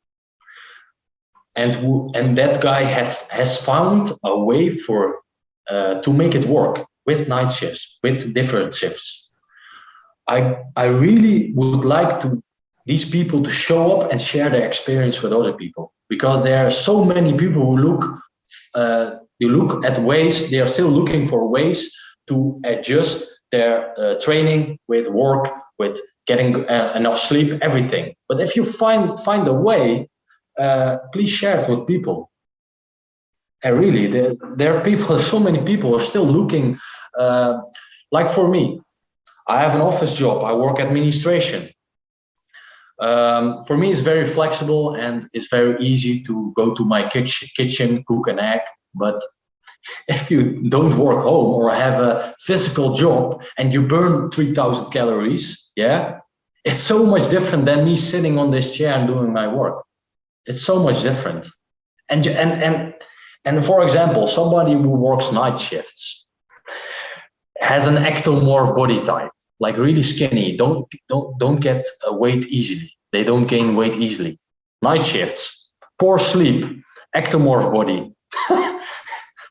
and that guy has found a way for to make it work with night shifts, with different shifts. I really would like these people to show up and share their experience with other people, because there are so many people who look at ways. They are still looking for ways to adjust their training with work, with getting enough sleep, everything. But if you find a way, please share it with people. And really, there are people, so many people are still looking. Like for me, I have an office job. I work administration. For me, it's very flexible and it's very easy to go to my kitchen, cook an egg. But if you don't work home or have a physical job and you burn 3,000 calories, it's so much different than me sitting on this chair and doing my work. It's so much different. And for example, somebody who works night shifts has an ectomorph body type, like really skinny, don't get weight easily. They don't gain weight easily. Night shifts, poor sleep, ectomorph body.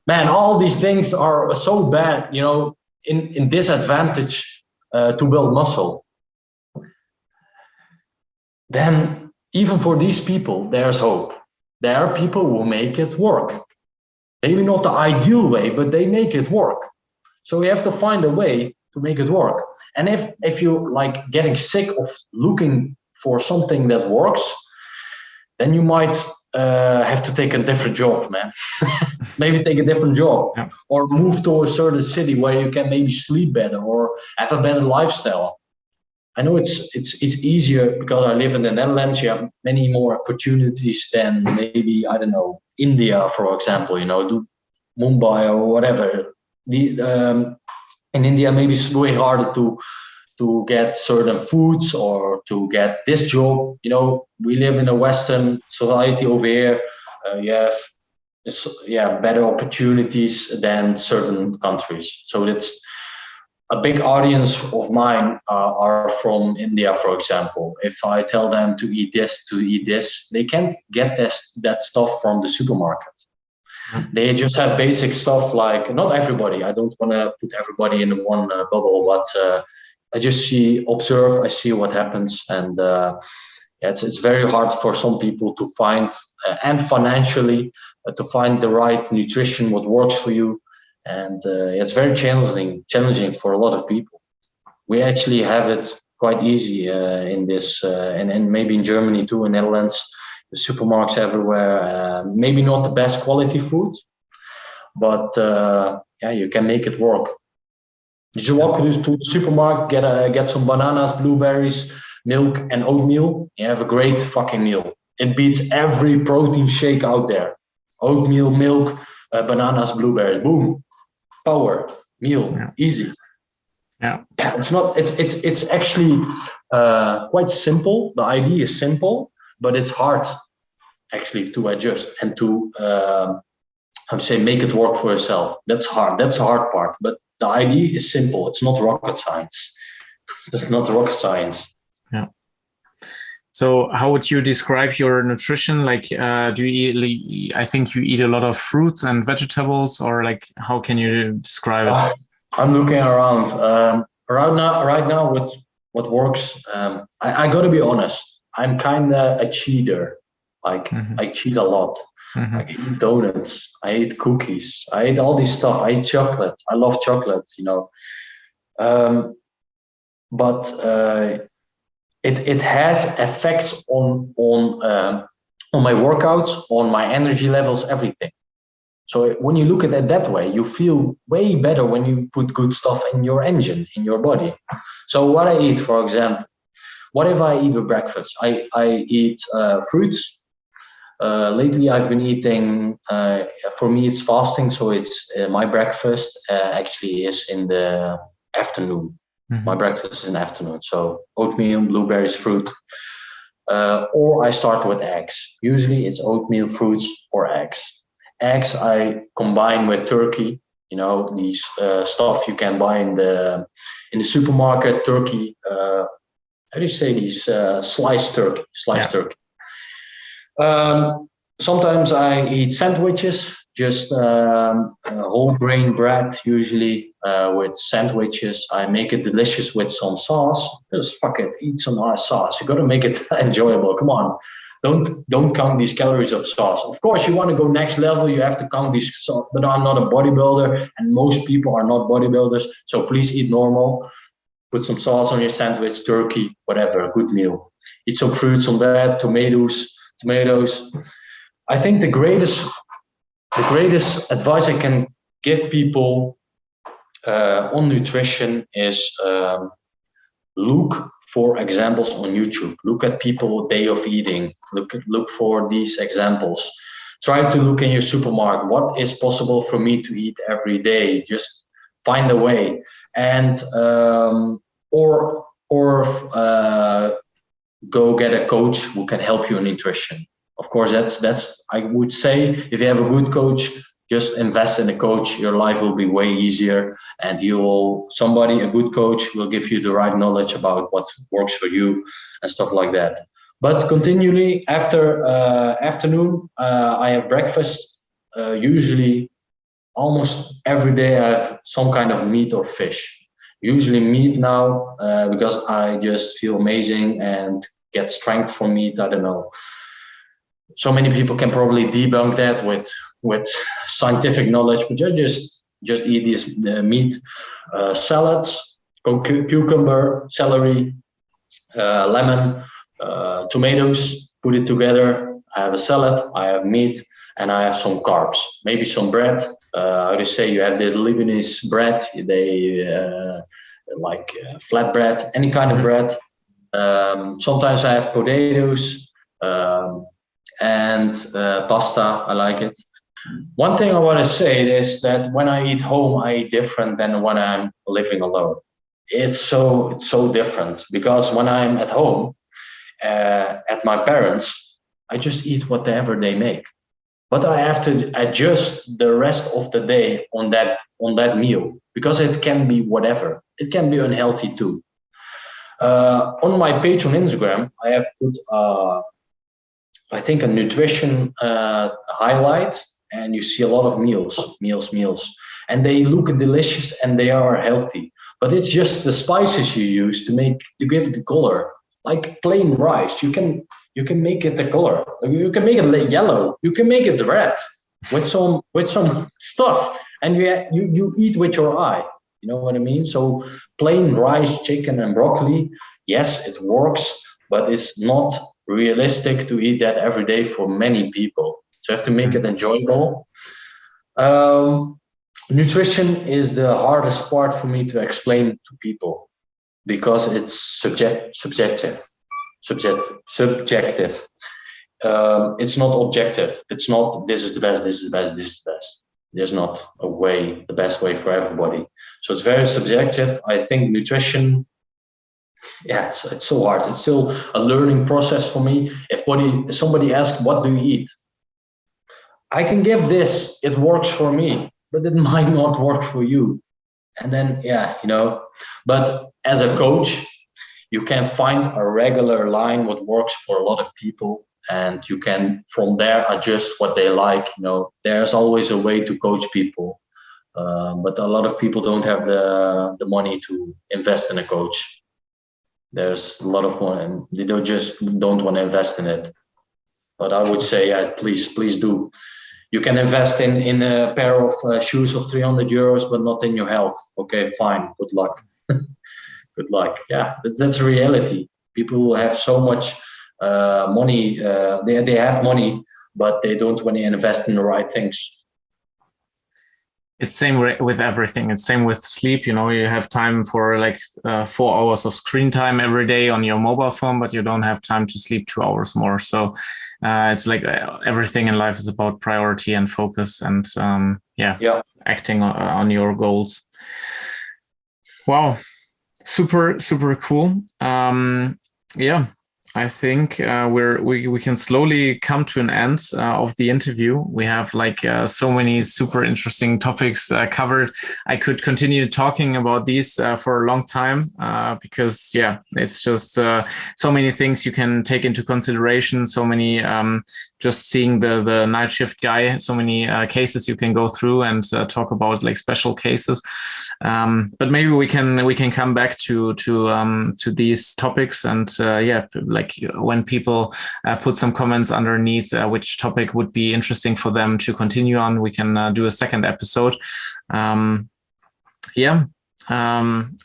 Man, all these things are so bad, in disadvantage to build muscle. Then even for these people, there's hope. There are people who make it work. Maybe not the ideal way, but they make it work. So we have to find a way to make it work. And if you like getting sick of looking for something that works, then you might have to take a different job, man. Maybe take a different job, or move to a certain city where you can maybe sleep better or have a better lifestyle. I know it's easier because I live in the Netherlands. You have many more opportunities than maybe, I don't know, India, for example, do Mumbai or whatever. In India, maybe it's way harder to get certain foods or to get this job. You know, we live in a Western society over here. You have better opportunities than certain countries. So that's a big audience of mine are from India, for example. If I tell them to eat this, they can't get that stuff from the supermarket. They just have basic stuff like, not everybody, I don't want to put everybody in one bubble, but I just observe, I see what happens. And it's very hard for some people to find, and financially, to find the right nutrition, what works for you. And it's very challenging for a lot of people. We actually have it quite easy in this, and maybe in Germany too, in Netherlands, the supermarkets everywhere. Maybe not the best quality food, but you can make it work. You walk to the supermarket, get some bananas, blueberries, milk, and oatmeal. You have a great fucking meal. It beats every protein shake out there. Oatmeal, milk, bananas, blueberries. Boom. Power meal, easy. It's actually quite simple. The idea is simple, but it's hard actually to adjust and to make it work for yourself. That's hard. That's the hard part. But the idea is simple. It's not rocket science. It's not rocket science. Yeah. So how would you describe your nutrition? Like, do you eat, I think you eat a lot of fruits and vegetables, or like, how can you describe it? I'm looking around. Right now, what works, I got to be honest. I'm kind of a cheater. Like, I cheat a lot. I eat donuts. I eat cookies. I eat all this stuff. I eat chocolate. I love chocolate, you know. But it has effects on my workouts, on my energy levels, everything. So when you look at it that way, you feel way better when you put good stuff in your engine, in your body. So what I eat, for example, what if I eat with breakfast? I eat fruits. Lately, I've been eating, for me, it's fasting. So it's my breakfast actually is in the afternoon. My breakfast is in the afternoon. So oatmeal, blueberries, fruit. Or I start with eggs. Usually it's oatmeal, fruits, or eggs. Eggs I combine with turkey. You know, these stuff you can buy in the supermarket. Turkey. How do you say these? Sliced turkey. Turkey. Sometimes I eat sandwiches, just whole grain bread, usually with sandwiches. I make it delicious with some sauce. Just fuck it, eat some sauce. You got to make it enjoyable. Come on, don't count these calories of sauce. Of course, you want to go next level. You have to count these sauce, but I'm not a bodybuilder, and most people are not bodybuilders. So please eat normal. Put some sauce on your sandwich, turkey, whatever. Good meal. Eat some fruits on that, tomatoes. I think the greatest advice I can give people on nutrition is look for examples on YouTube. Look at people day of eating. Look for these examples. Try to look in your supermarket. What is possible for me to eat every day? Just find a way, and or go get a coach who can help you in nutrition. Of course, that's I would say, if you have a good coach, just invest in a coach. Your life will be way easier, and a good coach will give you the right knowledge about what works for you and stuff like that. But continually after afternoon, I have breakfast. Usually, almost every day I have some kind of meat or fish. Usually meat now, because I just feel amazing and get strength from meat. I don't know. So many people can probably debunk that with scientific knowledge, but just eat this meat. Salads, cucumber, celery, lemon, tomatoes. Put it together. I have a salad. I have meat, and I have some carbs. Maybe some bread. How do you say? You have this Lebanese bread. They like flat bread, any kind of bread. Sometimes I have potatoes and pasta. I like it. One thing I want to say is that when I eat home, I eat different than when I'm living alone. It's so different because when I'm at home, at my parents, I just eat whatever they make. But I have to adjust the rest of the day on that meal because it can be whatever. It can be unhealthy too. On my page on Instagram, I have put I think a nutrition highlight, and you see a lot of meals, and they look delicious and they are healthy. But it's just the spices you use to give it the color. Like plain rice, you can make it the color. You can make it yellow. You can make it red with some stuff, and you eat with your eye. You know what I mean? So plain rice, chicken, and broccoli. Yes, it works, but it's not realistic to eat that every day for many people. So you have to make it enjoyable. Um, Nutrition is the hardest part for me to explain to people because it's subjective. It's not objective. It's not this is the best, this is the best, this is the best. There's not the best way for everybody. So it's very subjective. I think nutrition, yeah, it's so hard. It's still a learning process for me. If somebody asks, what do you eat? I can give this, it works for me, but it might not work for you. And then, but as a coach, you can find a regular line what works for a lot of people, and you can from there adjust what they like. There's always a way to coach people, but a lot of people don't have the money to invest in a coach. There's a lot of one, and they don't want to invest in it. But I would say, yeah, please do. You can invest in a pair of shoes of 300 euros, but not in your health. Okay, fine. Good luck. Good luck. Yeah, that's reality. People have so much money. They have money, but they don't want to invest in the right things. It's same with everything. It's same with sleep. You have time for like 4 hours of screen time every day on your mobile phone, but you don't have time to sleep 2 hours more. So it's like everything in life is about priority and focus and acting on your goals. Wow. Super, super cool. I think we can slowly come to an end of the interview. We have so many super interesting topics covered. I could continue talking about these for a long time because it's just so many things you can take into consideration. So many just seeing the night shift guy. So many cases you can go through and talk about like special cases. But maybe we can come back to these topics and when people put some comments underneath which topic would be interesting for them to continue on, we can do a second episode.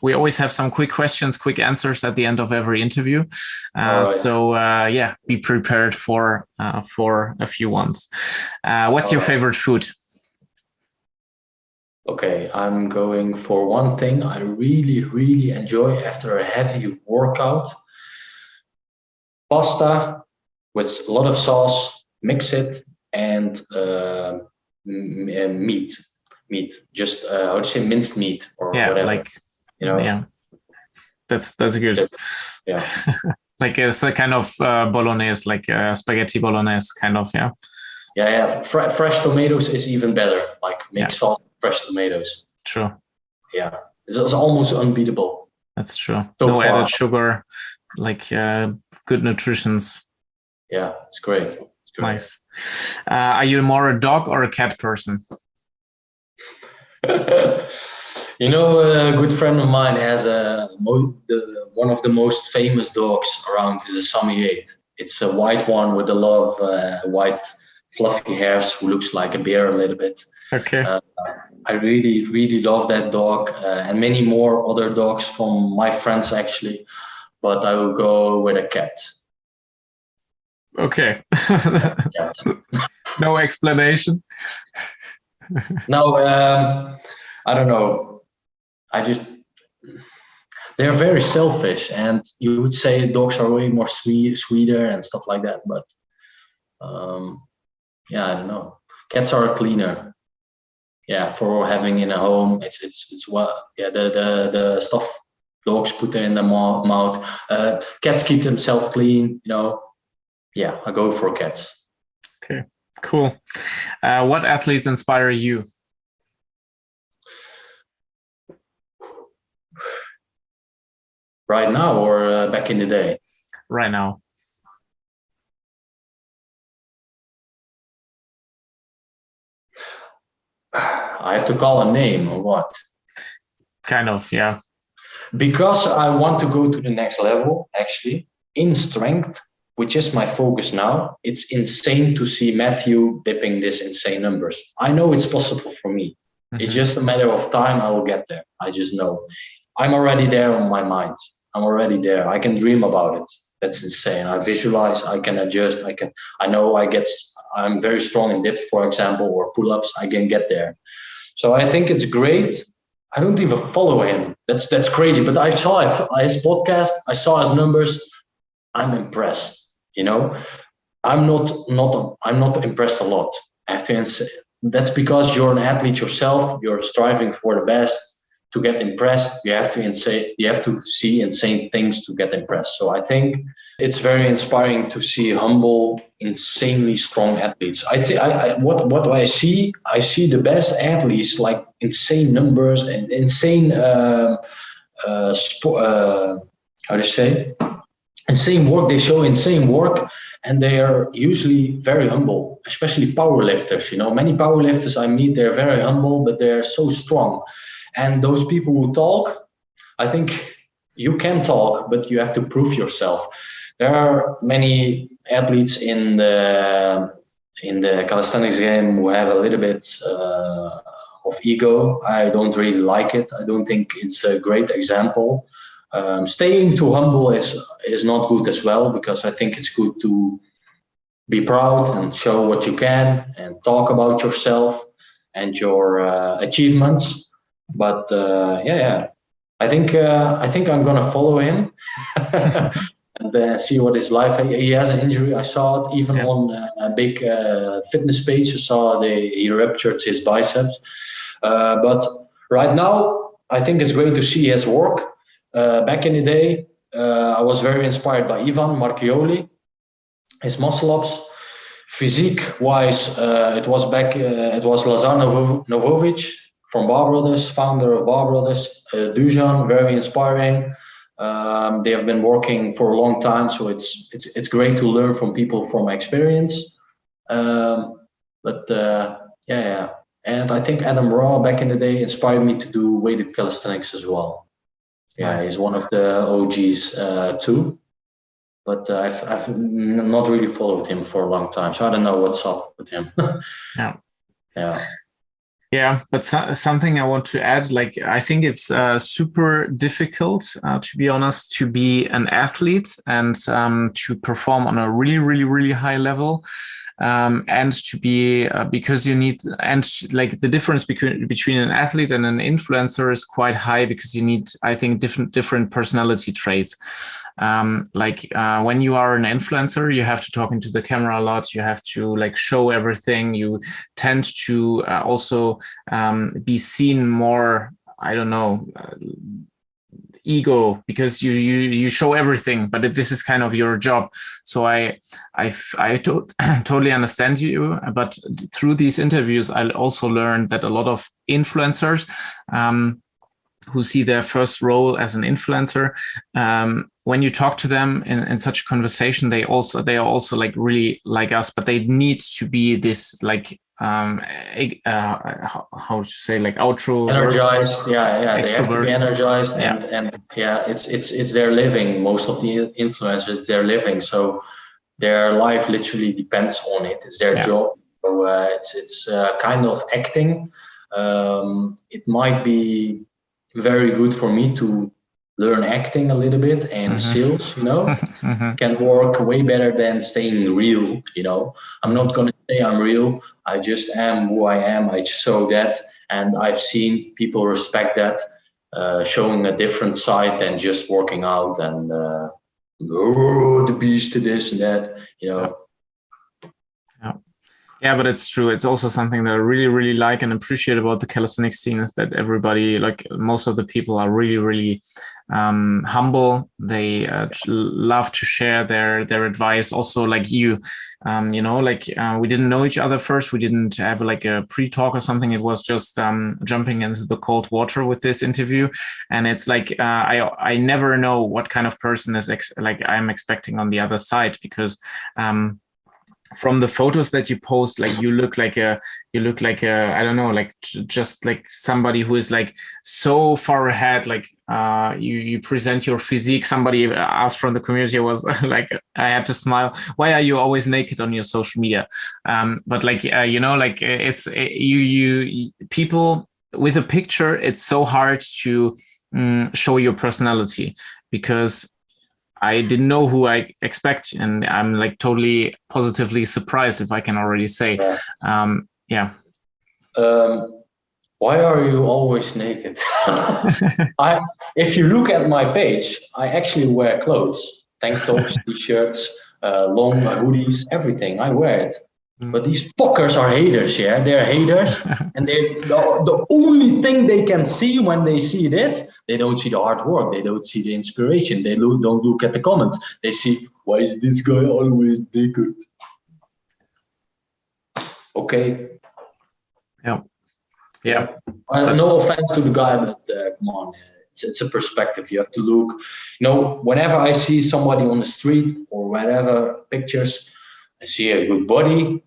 We always have some quick questions, quick answers at the end of every interview. So be prepared for a few ones. What's your favorite food? Okay, I'm going for one thing I really, really enjoy after a heavy workout. Pasta with a lot of sauce, mix it, and meat. Just I would say minced meat or whatever. That's good. Yeah. Like it's a kind of bolognese, like spaghetti bolognese kind of, yeah. Yeah. Fresh tomatoes is even better. Like make sauce, fresh tomatoes. True. Yeah, it's almost unbeatable. That's true. No added sugar, like good nutritions. Yeah, it's great. Nice. Are you more a dog or a cat person? A good friend of mine has one of the most famous dogs around is a Samoyed. It's a white one with a lot of white fluffy hairs who looks like a bear a little bit. Okay. I really, really love that dog and many more other dogs from my friends actually, but I will go with a cat. Okay. No explanation. No, I don't know. They're very selfish, and you would say dogs are way more sweeter and stuff like that. But I don't know. Cats are cleaner. Yeah, for having in a home, it's what, yeah, the stuff dogs put in the mouth. Cats keep themselves clean, Yeah, I go for cats. Okay, cool. What athletes inspire you? Right now or back in the day? Right now. I have to call a name or what? Kind of, yeah. Because I want to go to the next level, actually, in strength, which is my focus now. It's insane to see Matthew dipping this insane numbers. I know it's possible for me. It's just a matter of time. I will get there. I just know. I'm already there on my mind. I'm already there. I can dream about it. That's insane. I visualize, I can adjust, I know I'm very strong in dips, for example, or pull-ups. I can get there. So I think it's great. I don't even follow him. That's crazy. But I saw his podcast. I saw his numbers. I'm impressed. I'm not impressed a lot. I have to say that's because you're an athlete yourself. You're striving for the best. To get impressed, you have to see insane things to get impressed. So I think it's very inspiring to see humble, insanely strong athletes. What I see the best athletes, like insane numbers and insane how to say, insane work. They show insane work, and they are usually very humble, especially powerlifters. Many powerlifters I meet, they're very humble, but they're so strong. And those people who talk, I think you can talk, but you have to prove yourself. There are many athletes in the calisthenics game who have a little bit of ego. I don't really like it. I don't think it's a great example. Staying too humble is not good as well, because I think it's good to be proud and show what you can and talk about yourself and your achievements. But I think I'm gonna follow him and see what his life. He has an injury. I saw it even on a big fitness page. I saw he ruptured his biceps. But right now, I think it's great to see his work. Back in the day, I was very inspired by Ivan Marchioli, his muscle ups. Physique-wise, it was Lazar Novovic from BarBrothers, founder of BarBrothers. Dujan, very inspiring. They have been working for a long time, so it's great to learn from people from experience. And I think Adam Raw back in the day inspired me to do weighted calisthenics as well. Yeah, nice. He's one of the OGs too. But I've not really followed him for a long time, so I don't know what's up with him. Yeah, but something I want to add, like I think it's super difficult, to be honest, to be an athlete and to perform on a really, really, really high level. And to be because you need, and like the difference between an athlete and an influencer is quite high, because you need, I think, different personality traits. When you are an influencer, you have to talk into the camera a lot. You have to like show everything. You tend to also be seen more, I don't know, ego, because you show everything, but this is kind of your job. So I totally understand you, but through these interviews, I also learned that a lot of influencers who see their first role as an influencer, when you talk to them in such a conversation, they are also like really like us, but they need to be this like how to say, like outro energized. They have to be energized, and it's their living. Most of the influencers, their living, so their life literally depends on it. It's their job. So it's kind of acting. It might be very good for me to learn acting a little bit, and sales, can work way better than staying real. I'm not going to say I'm real. I just am who I am. I show that, and I've seen people respect that, showing a different side than just working out and the beast to this and that. Yeah, but it's true. It's also something that I really, really like and appreciate about the calisthenics scene is that everybody, like most of the people, are really, really humble. They love to share their advice. Also, like you, we didn't know each other first. We didn't have like a pre-talk or something. It was just jumping into the cold water with this interview, and it's like I never know what kind of person is I'm expecting on the other side because. From the photos that you post, like you look like a I don't know, like just like somebody who is like so far ahead. Like you present your physique. Somebody asked from the community was like, I had to smile. Why are you always naked on your social media? But like like it's you people with a picture. It's so hard to show your personality because I didn't know who I expect, and I'm like totally positively surprised, if I can already say. Yeah. Why are you always naked? If you look at my page, I actually wear clothes, tank tops, t-shirts, long hoodies, everything. I wear it. But these fuckers are haters, yeah? They're haters, and the only thing they can see when they see that, they don't see the hard work, they don't see the inspiration, they don't look at the comments. They see, why is this guy always naked? Okay. Yeah. No offense to the guy, but come on, it's a perspective. You have to look. Whenever I see somebody on the street or wherever pictures, I see a good body.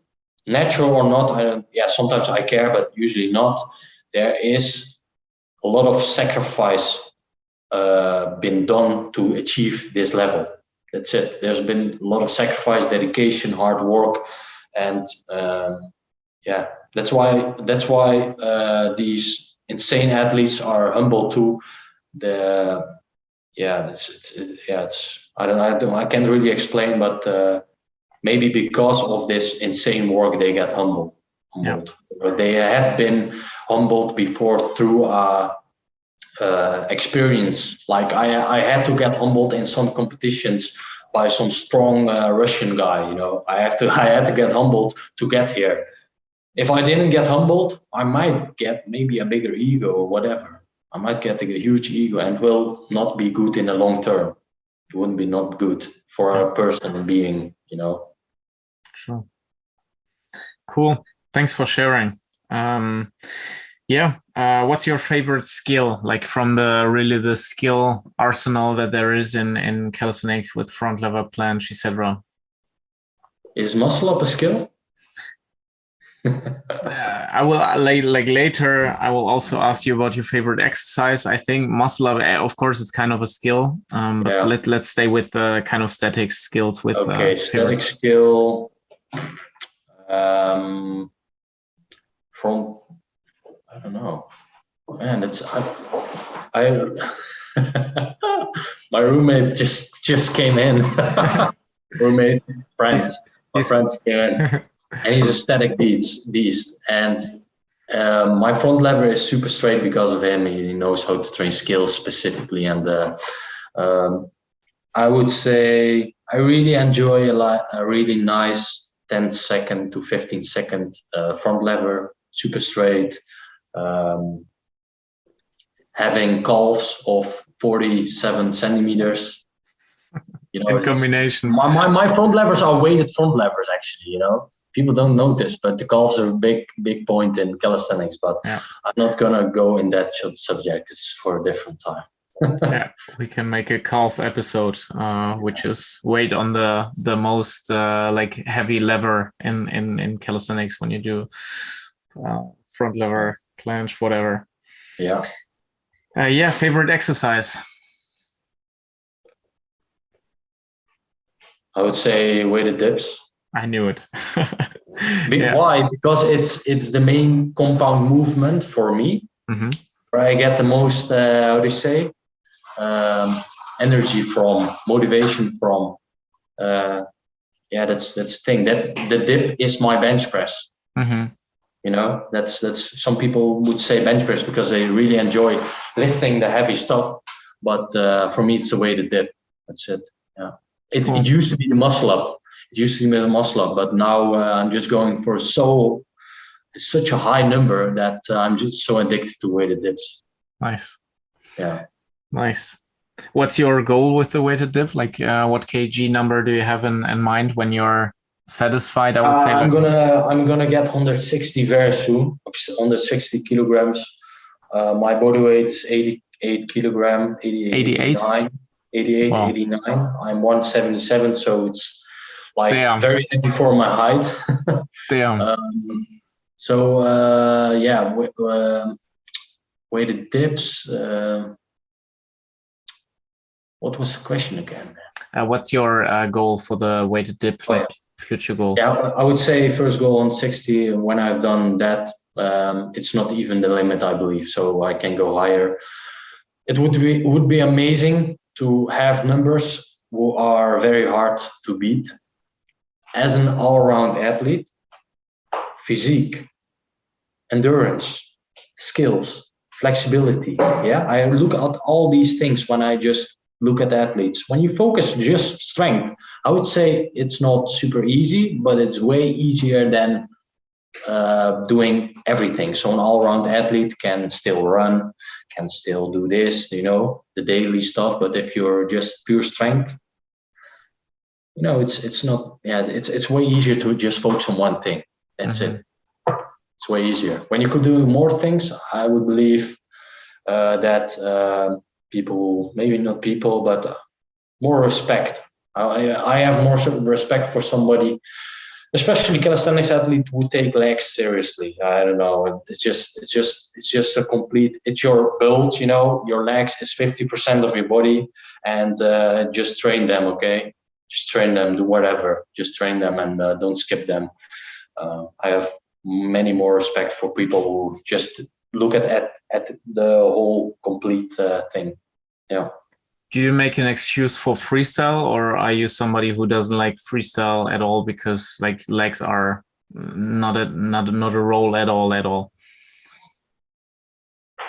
Natural or not, sometimes I care, but usually not. There is a lot of sacrifice been done to achieve this level. That's it. There's been a lot of sacrifice, dedication, hard work, and that's why these insane athletes are humble too. I can't really explain, but. Maybe because of this insane work, they get humbled. Yeah. They have been humbled before through experience. Like I had to get humbled in some competitions by some strong Russian guy. I had to get humbled to get here. If I didn't get humbled, I might get maybe a bigger ego or whatever. I might get a huge ego and will not be good in the long term. It wouldn't be not good for a person being, Sure. Cool. Thanks for sharing. What's your favorite skill, like from the skill arsenal that there is in calisthenics with front lever, planche, etc.? Is muscle up a skill? I will later. I will also ask you about your favorite exercise. I think muscle up, of course, it's kind of a skill. But let's stay with the kind of static skills. With static skill. From I don't know, man. It's I my roommate just came in. Roommate, friends, my friends came in, and he's a static beast. And my front lever is super straight because of him. He knows how to train skills specifically, and I would say I really enjoy a really nice 10-second to 15-second front lever, super straight, having calves of 47 centimeters. In combination. My front levers are weighted front levers, actually. People don't notice, but the calves are a big point in calisthenics. But I'm not gonna go in that subject. It's for a different time. Yeah, we can make a calf episode, which is weight on the most like heavy lever in calisthenics when you do front lever, planche, whatever. Favorite exercise? I would say weighted dips. I knew it. Why? Because it's the main compound movement for me, where I get the most energy from, motivation from. That's the thing. That the dip is my bench press. That's some people would say bench press because they really enjoy lifting the heavy stuff. But for me, it's the weighted dip. That's it. Yeah. It used to be the muscle up. It used to be a muscle up, but now I'm just going for such a high number that I'm just so addicted to weighted dips. Nice. Yeah. Nice. What's your goal with the weighted dip? Like, what kg number do you have in mind when you're satisfied? I would say I'm gonna get 160 very soon. 160 kilograms. My body weight is 88 kilogram. 88. 88, Wow. 89. I'm 177, so it's like Damn. very heavy for my height. Damn. Weighted dips. What was the question again? What's your goal for the weighted dip? Future goal? Yeah, I would say first goal on 60. When I've done that, it's not even the limit, I believe. So I can go higher. It would be amazing to have numbers who are very hard to beat. As an all-round athlete, physique, endurance, skills, flexibility. Yeah, I look at all these things when I just look at athletes. When you focus just strength, I would say it's not super easy, but it's way easier than doing everything. So an all-round athlete can still run, can still do this, the daily stuff. But if you're just pure strength, it's not. Yeah, it's way easier to just focus on one thing. That's it. It's way easier. When you could do more things, I would believe that people, maybe not people, but more respect. I have more respect for somebody, especially calisthenics athlete who take legs seriously. I don't know. It's just a complete. It's your build. Your legs is 50% of your body, and just train them. Okay, just train them. Do whatever. Just train them and don't skip them. I have many more respect for people who just look at the whole complete thing. Yeah. Do you make an excuse for freestyle, or are you somebody who doesn't like freestyle at all because like legs are not a role at all?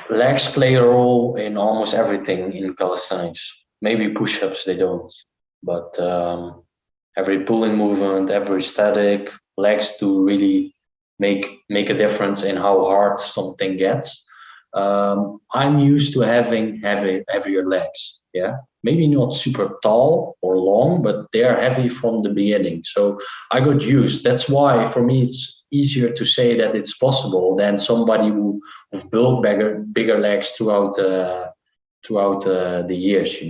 Legs play a role in almost everything in calisthenics. Maybe push-ups they don't, but every pulling movement, every static, legs do really make a difference in how hard something gets. I'm used to having heavier legs. Yeah, maybe not super tall or long, but they're heavy from the beginning. So I got used. That's why for me it's easier to say that it's possible than somebody who've built bigger legs throughout the years.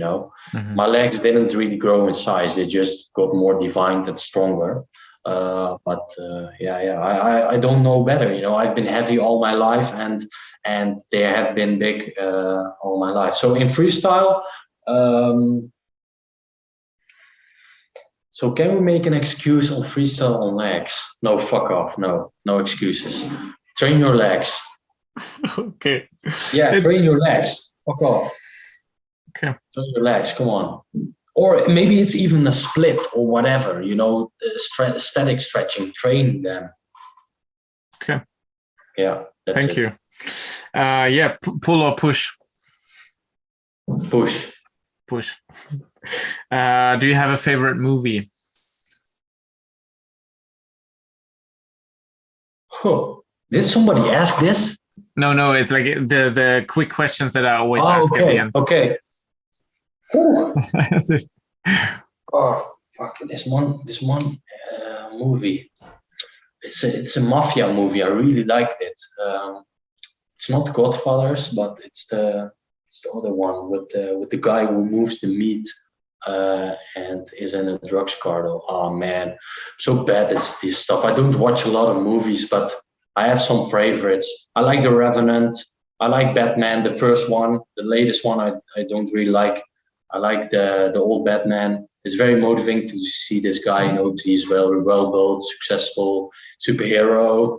My legs didn't really grow in size; they just got more defined and stronger. I don't know better. I've been heavy all my life, and they have been big all my life. So in freestyle, so can we make an excuse on freestyle on legs? No, fuck off. No excuses. Train your legs. Okay. Yeah, train your legs. Fuck off. Okay. Train your legs. Come on. Or maybe it's even a split or whatever, static stretching, train them. Okay. Yeah. Thank you. Pull or push? Push. Do you have a favorite movie? Oh, did somebody ask this? No, it's like the quick questions that I always ask at the end. Okay. Oh fuck! This one movie. It's a mafia movie. I really liked it. It's not Godfathers, but it's the other one with the guy who moves the meat and is in a drugs cartel. Oh man, so bad it's this stuff. I don't watch a lot of movies, but I have some favorites. I like The Revenant. I like Batman, the first one. The latest one I don't really like. I like the old Batman. It's very motivating to see this guy. He's well built, successful superhero.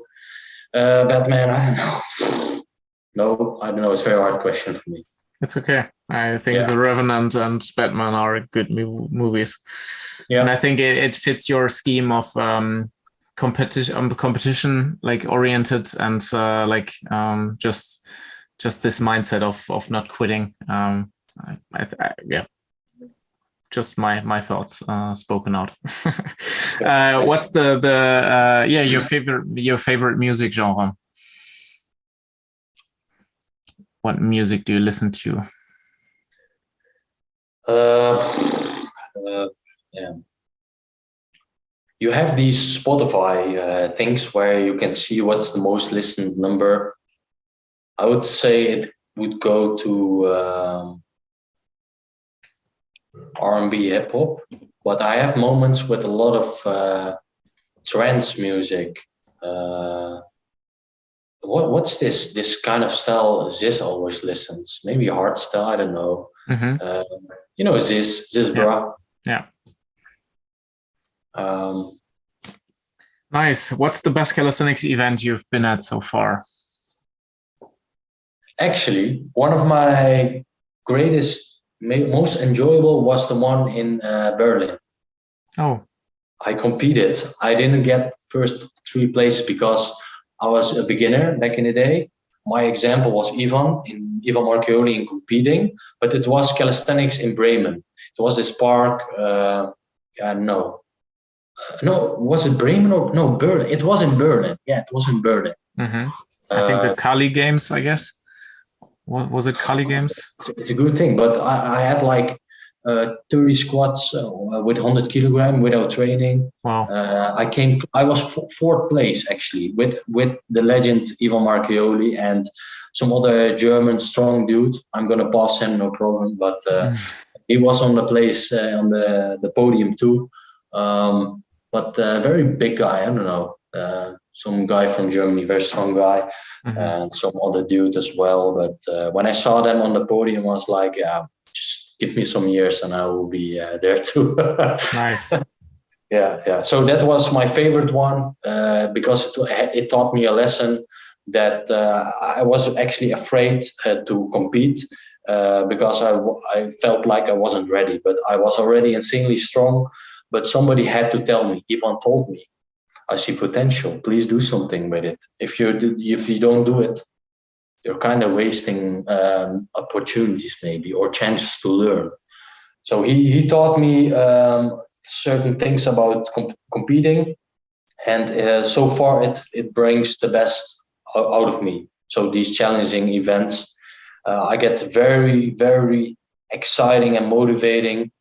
Batman, I don't know. No, I don't know. It's a very hard question for me. It's okay. I think The Revenant and Batman are good movies. Yeah, and I think it fits your scheme of competition like oriented and just this mindset of not quitting. just my thoughts spoken out. What's your favorite music genre? What music do you listen to? Yeah. You have these Spotify things where you can see what's the most listened number. I would say it would go to R&B, hip hop, but I have moments with a lot of trance music. What's this kind of style Ziz always listens? Maybe hardstyle, I don't know. You know Ziz bra. Yeah. Nice. What's the best calisthenics event you've been at so far? Actually, one of my greatest, most enjoyable was the one in Berlin. Oh. I competed. I didn't get first 3 places because I was a beginner back in the day. My example was Ivan Marchioli in competing, but it was calisthenics in Bremen. It was this park. No, was it Bremen or no Berlin? It was in Berlin. Yeah, it was in Berlin. I think the Kali Games, I guess. Was it Kali Games? It's a good thing, but I had like 30 squats with 100 kilogram without training. Wow. I was fourth place actually with the legend Ivan Marchioli and some other German strong dude. I'm gonna pass him, no problem, but he was on the place on the podium too. But very big guy, I don't know, some guy from Germany, very strong guy, and some other dude as well. But when I saw them on the podium, I was like, yeah, just give me some years and I will be there too. Nice. Yeah. So that was my favorite one because it taught me a lesson that I was actually afraid to compete because I felt like I wasn't ready, but I was already insanely strong. But somebody had to tell me. Ivan told me, I see potential. Please do something with it. If you don't do it, you're kind of wasting opportunities maybe or chances to learn. So he taught me certain things about competing, and so far it brings the best out of me. So these challenging events, I get very, very exciting and motivated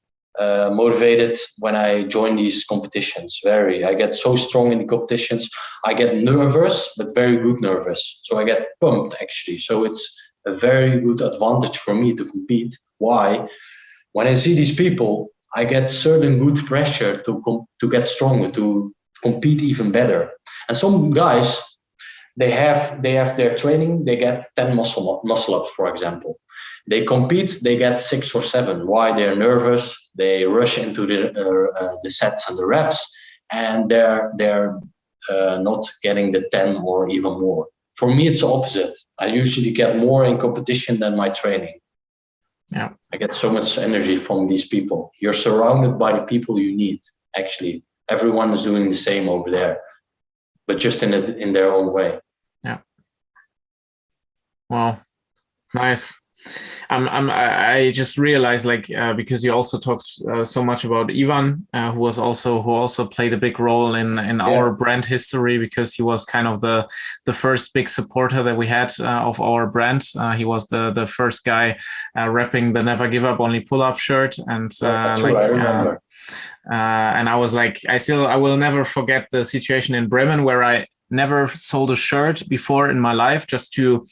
when I join these competitions. I get so strong in the competitions. I get nervous, but very good nervous. So I get pumped actually. So it's a very good advantage for me to compete. Why? When I see these people, I get certain good pressure to get stronger, to compete even better. And some guys, they have their training. They get 10 muscle ups, for example. They compete, they get 6 or 7. Why? They're nervous. They rush into the sets and the reps, and they're not getting the 10 or even more. For me, it's the opposite. I usually get more in competition than my training. Yeah, I get so much energy from these people. You're surrounded by the people you need. Actually, everyone is doing the same over there, but just in their own way. Yeah. Wow, nice. I just realized, because you also talked so much about Ivan, who also played a big role in our brand history, because he was kind of the first big supporter that we had of our brand. He was the first guy repping the Never Give Up, Only Pull Up shirt, and I remember. And I was like, I will never forget the situation in Bremen where I never sold a shirt before in my life, just to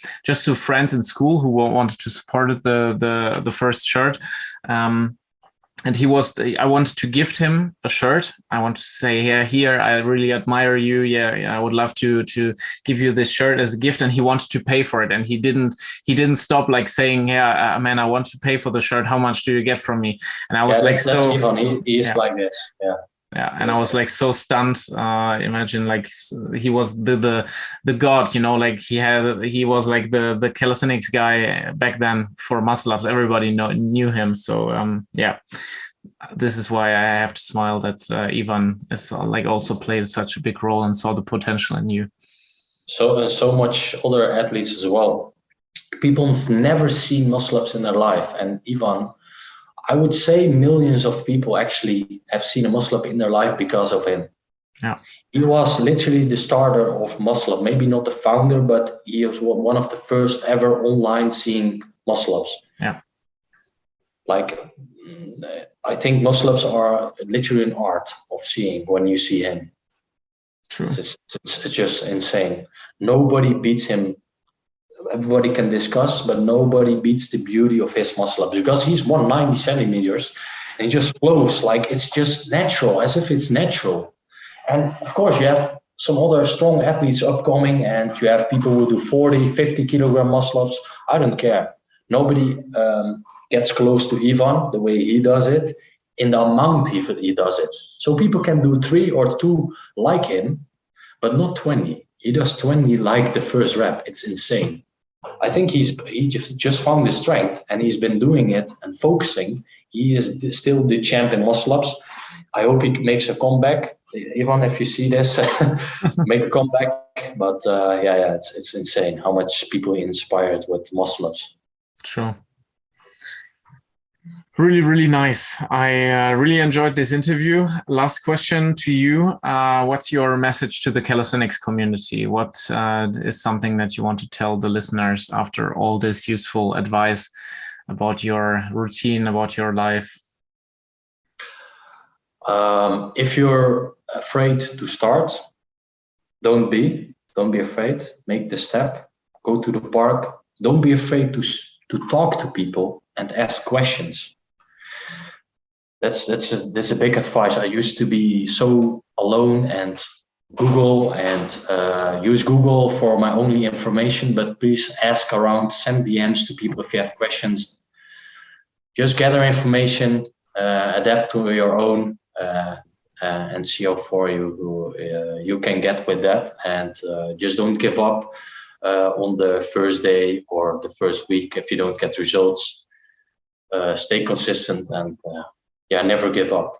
friends in school who wanted to support the first shirt. And I wanted to gift him a shirt. I want to say, here, I really admire you. Yeah, I would love to give you this shirt as a gift. And he wanted to pay for it. And he didn't stop saying, man, I want to pay for the shirt. How much do you get from me? And I was that's Ivan. He is like this. Yeah. Yeah, and I was so stunned. Imagine he was the god, he was the calisthenics guy back then for muscle ups. Everybody knew him. So this is why I have to smile that Ivan is also played such a big role and saw the potential in you. So much other athletes as well. People have never seen muscle ups in their life, and Ivan, I would say millions of people actually have seen a muscle up in their life because of him. Yeah. He was literally the starter of muscle up. Maybe not the founder, but he was one of the first ever online seeing muscle ups. Yeah. Like, I think muscle ups are literally an art of seeing when you see him. True. It's just insane. Nobody beats him. Everybody can discuss, but nobody beats the beauty of his muscle ups, because he's 190 centimeters and he just flows like it's just natural, as if it's natural. And of course, you have some other strong athletes upcoming, and you have people who do 40, 50 kilogram muscle ups. I don't care. Nobody gets close to Ivan the way he does it, in the amount he does it. So people can do 3 or 2 like him, but not 20. He does 20 like the first rep. It's insane. I think he just found his strength, and he's been doing it and focusing. He is still the champ in muscle ups. I hope he makes a comeback. Ivan, if you see this, make a comeback. But it's insane how much people are inspired with muscle ups. Sure. Really, really nice. I really enjoyed this interview. Last question to you. What's your message to the calisthenics community? What is something that you want to tell the listeners after all this useful advice about your routine, about your life? If you're afraid to start, don't be afraid. Make the step. Go to the park. Don't be afraid to talk to people and ask questions. That's a big advice. I used to be so alone and Google and use Google for my only information, but please ask around, send DMs to people if you have questions. Just gather information, adapt to your own, and see how far you can get with that, and just don't give up on the first day or the first week if you don't get results. Stay consistent and never give up.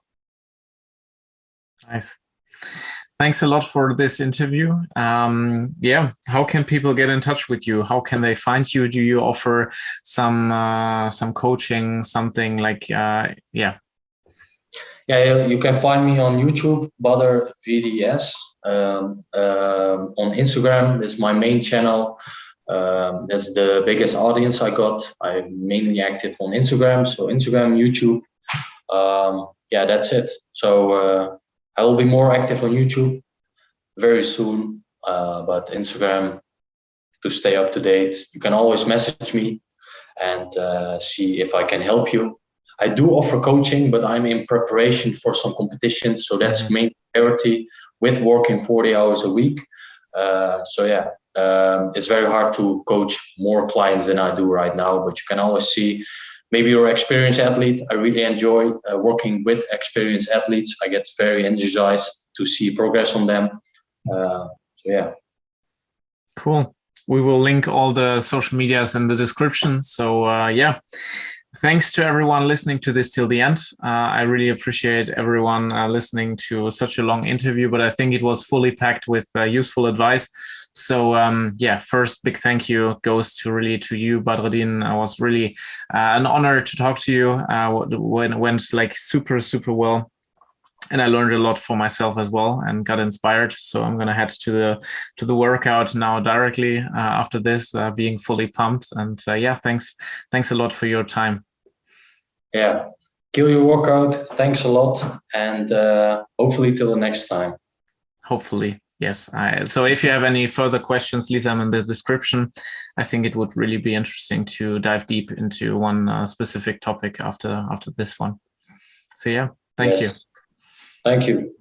Nice. Thanks a lot for this interview. How can people get in touch with you? How can they find you? Do you offer some coaching, something like you can find me on YouTube, Badr VDS. On Instagram, this is my main channel. That's the biggest audience I got. I'm mainly active on Instagram, so Instagram, YouTube. That's it. So I will be more active on YouTube very soon, but Instagram, to stay up to date. You can always message me and see if I can help you. I do offer coaching, but I'm in preparation for some competitions, so that's main priority with working 40 hours a week. It's very hard to coach more clients than I do right now, but you can always see. Maybe you're an experienced athlete. I really enjoy working with experienced athletes. I get very energized to see progress on them. Cool. We will link all the social medias in the description. So thanks to everyone listening to this till the end. I really appreciate everyone listening to such a long interview, but I think it was fully packed with useful advice. So first big thank you goes to you, Badreddine. It was really an honor to talk to you. It went like super, super well. And I learned a lot for myself as well and got inspired. So I'm going to head to the workout now directly after this, being fully pumped. And thanks a lot for your time. Yeah, kill your workout. Thanks a lot. And hopefully till the next time. Hopefully. Yes. So if you have any further questions, leave them in the description. I think it would really be interesting to dive deep into one specific topic after this one. So thank you. Thank you.